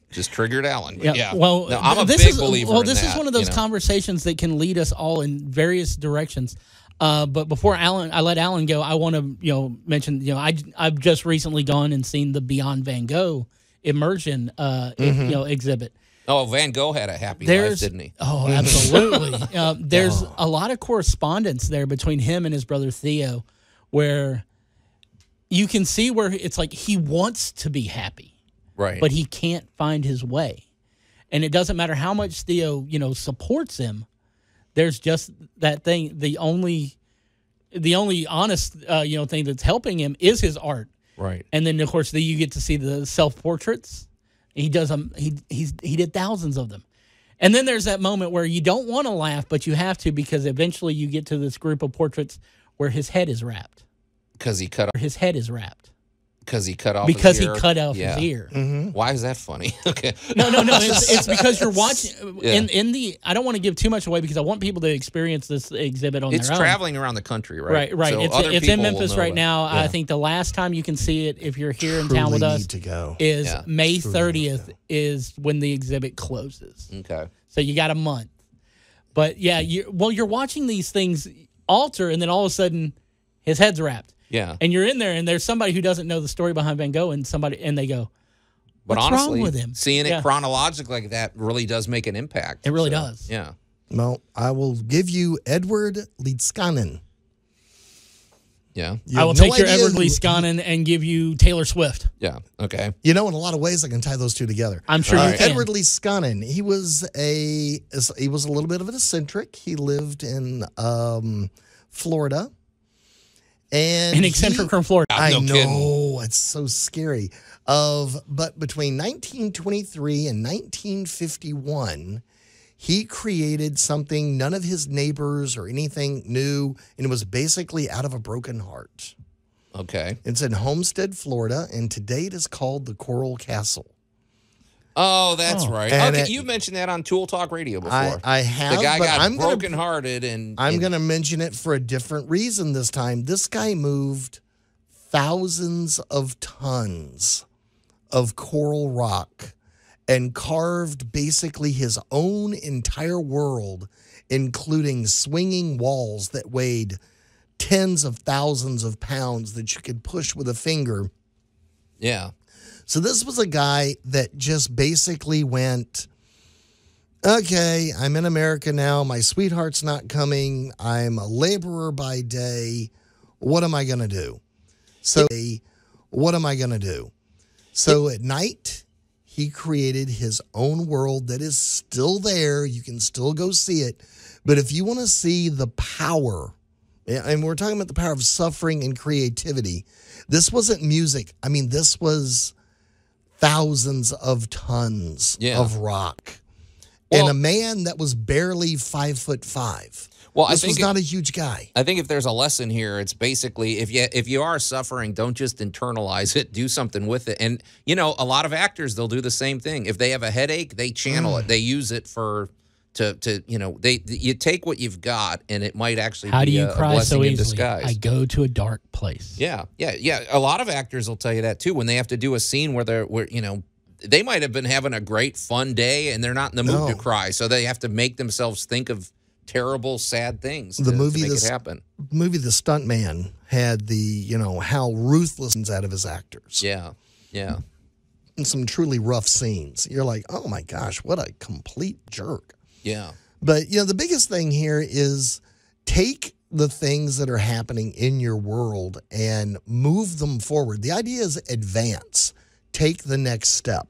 Just triggered Allan. Yeah. Well, no, I'm a big believer in this that, is one of those conversations that can lead us all in various directions. But before I let Allan go, I want to mention I've just recently gone and seen the Beyond Van Gogh immersion exhibit. Oh, Van Gogh had a happy life, didn't he? Oh, absolutely. There's a lot of correspondence there between him and his brother Theo, where you can see where it's like he wants to be happy, right? But he can't find his way, and it doesn't matter how much Theo supports him. There's just that thing. The only honest thing that's helping him is his art, right? And then of course you get to see the self portraits. He does he did thousands of them. And then there's that moment where you don't want to laugh, but you have to, because eventually you get to this group of portraits where his head is wrapped. Because he cut off. His head is wrapped. Because he cut off because his ear. he cut off his ear. Mm-hmm. Why is that funny? Okay. No. It's because you're watching in the. I don't want to give too much away because I want people to experience this exhibit on their own. It's traveling around the country, right? Right. So it's in Memphis right now. I think the last time you can see it, if you're here in town with us, need to go. is May 30th is when the exhibit closes. Okay. So you got a month. But yeah, you're watching these things alter, and then all of a sudden, his head's wrapped. Yeah. And you're in there, and there's somebody who doesn't know the story behind Van Gogh, and they go, "What's honestly, wrong with him?" Seeing it chronologically like that really does make an impact. It really does. Yeah. Well, I will give you Edward Litzkanen. Yeah. I will take your Edward Litzkanen and give you Taylor Swift. Yeah. Okay. You know, in a lot of ways, I can tie those two together. I'm sure you can. Edward Litzkanen, he was a little bit of an eccentric. He lived in Florida. And an eccentric from Florida. I no know, kidding. it's so scary. But between 1923 and 1951, he created something none of his neighbors or anything knew, and it was basically out of a broken heart. Okay. It's in Homestead, Florida, and today it is called the Coral Castle. Oh, that's right. And okay, you mentioned that on Tool Talk Radio before. I have. The guy but got I'm brokenhearted, and I'm going to mention it for a different reason this time. This guy moved thousands of tons of coral rock and carved basically his own entire world, including swinging walls that weighed tens of thousands of pounds that you could push with a finger. Yeah. So this was a guy that just basically went, okay, I'm in America now. My sweetheart's not coming. I'm a laborer by day. What am I going to do? So at night, he created his own world that is still there. You can still go see it. But if you want to see the power, and we're talking about the power of suffering and creativity, this wasn't music. I mean, this was thousands of tons of rock. Well, and a man that was barely 5'5". Well, this was not a huge guy. I think if there's a lesson here, it's basically if you are suffering, don't just internalize it, do something with it. And you know, a lot of actors, they'll do the same thing. If they have a headache, they channel it. They use it you take what you've got, and it might actually How be do you a cry blessing so in easily? disguise. I go to a dark place. Yeah. A lot of actors will tell you that too when they have to do a scene where they might have been having a great fun day and they're not in the mood to cry, so they have to make themselves think of terrible, sad things to make it happen. The Stuntman had how ruthless out of his actors. Yeah. And some truly rough scenes. You're like, oh my gosh, what a complete jerk. Yeah. But, the biggest thing here is take the things that are happening in your world and move them forward. The idea is advance. Take the next step.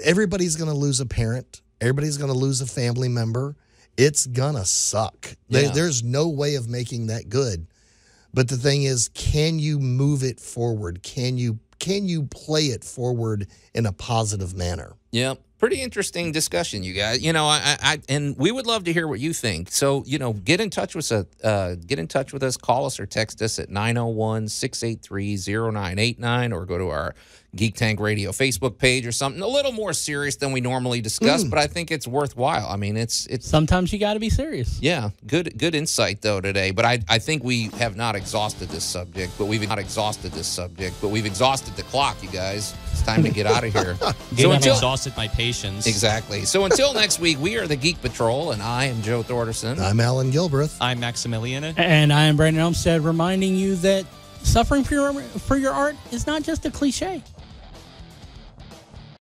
Everybody's going to lose a parent. Everybody's going to lose a family member. It's going to suck. Yeah. There's no way of making that good. But the thing is, can you move it forward? Can you play it forward in a positive manner? Yeah. Pretty interesting discussion, you guys. And we would love to hear what you think. So, get in touch with us, call us or text us at 901-683-0989 or go to our Geek Tank Radio Facebook page or something a little more serious than we normally discuss, but I think it's worthwhile. I mean, it's sometimes you got to be serious. Yeah, good insight though today. But I think we have not exhausted this subject, but we've exhausted the clock, you guys. It's time to get out of here. I've exhausted my patience. Exactly. So until next week, we are the Geek Patrol, and I am Joe Thorderson. I'm Allan Gilbreth. I'm Maximilian. And I am Brandon Olmstead, reminding you that suffering for your art is not just a cliche.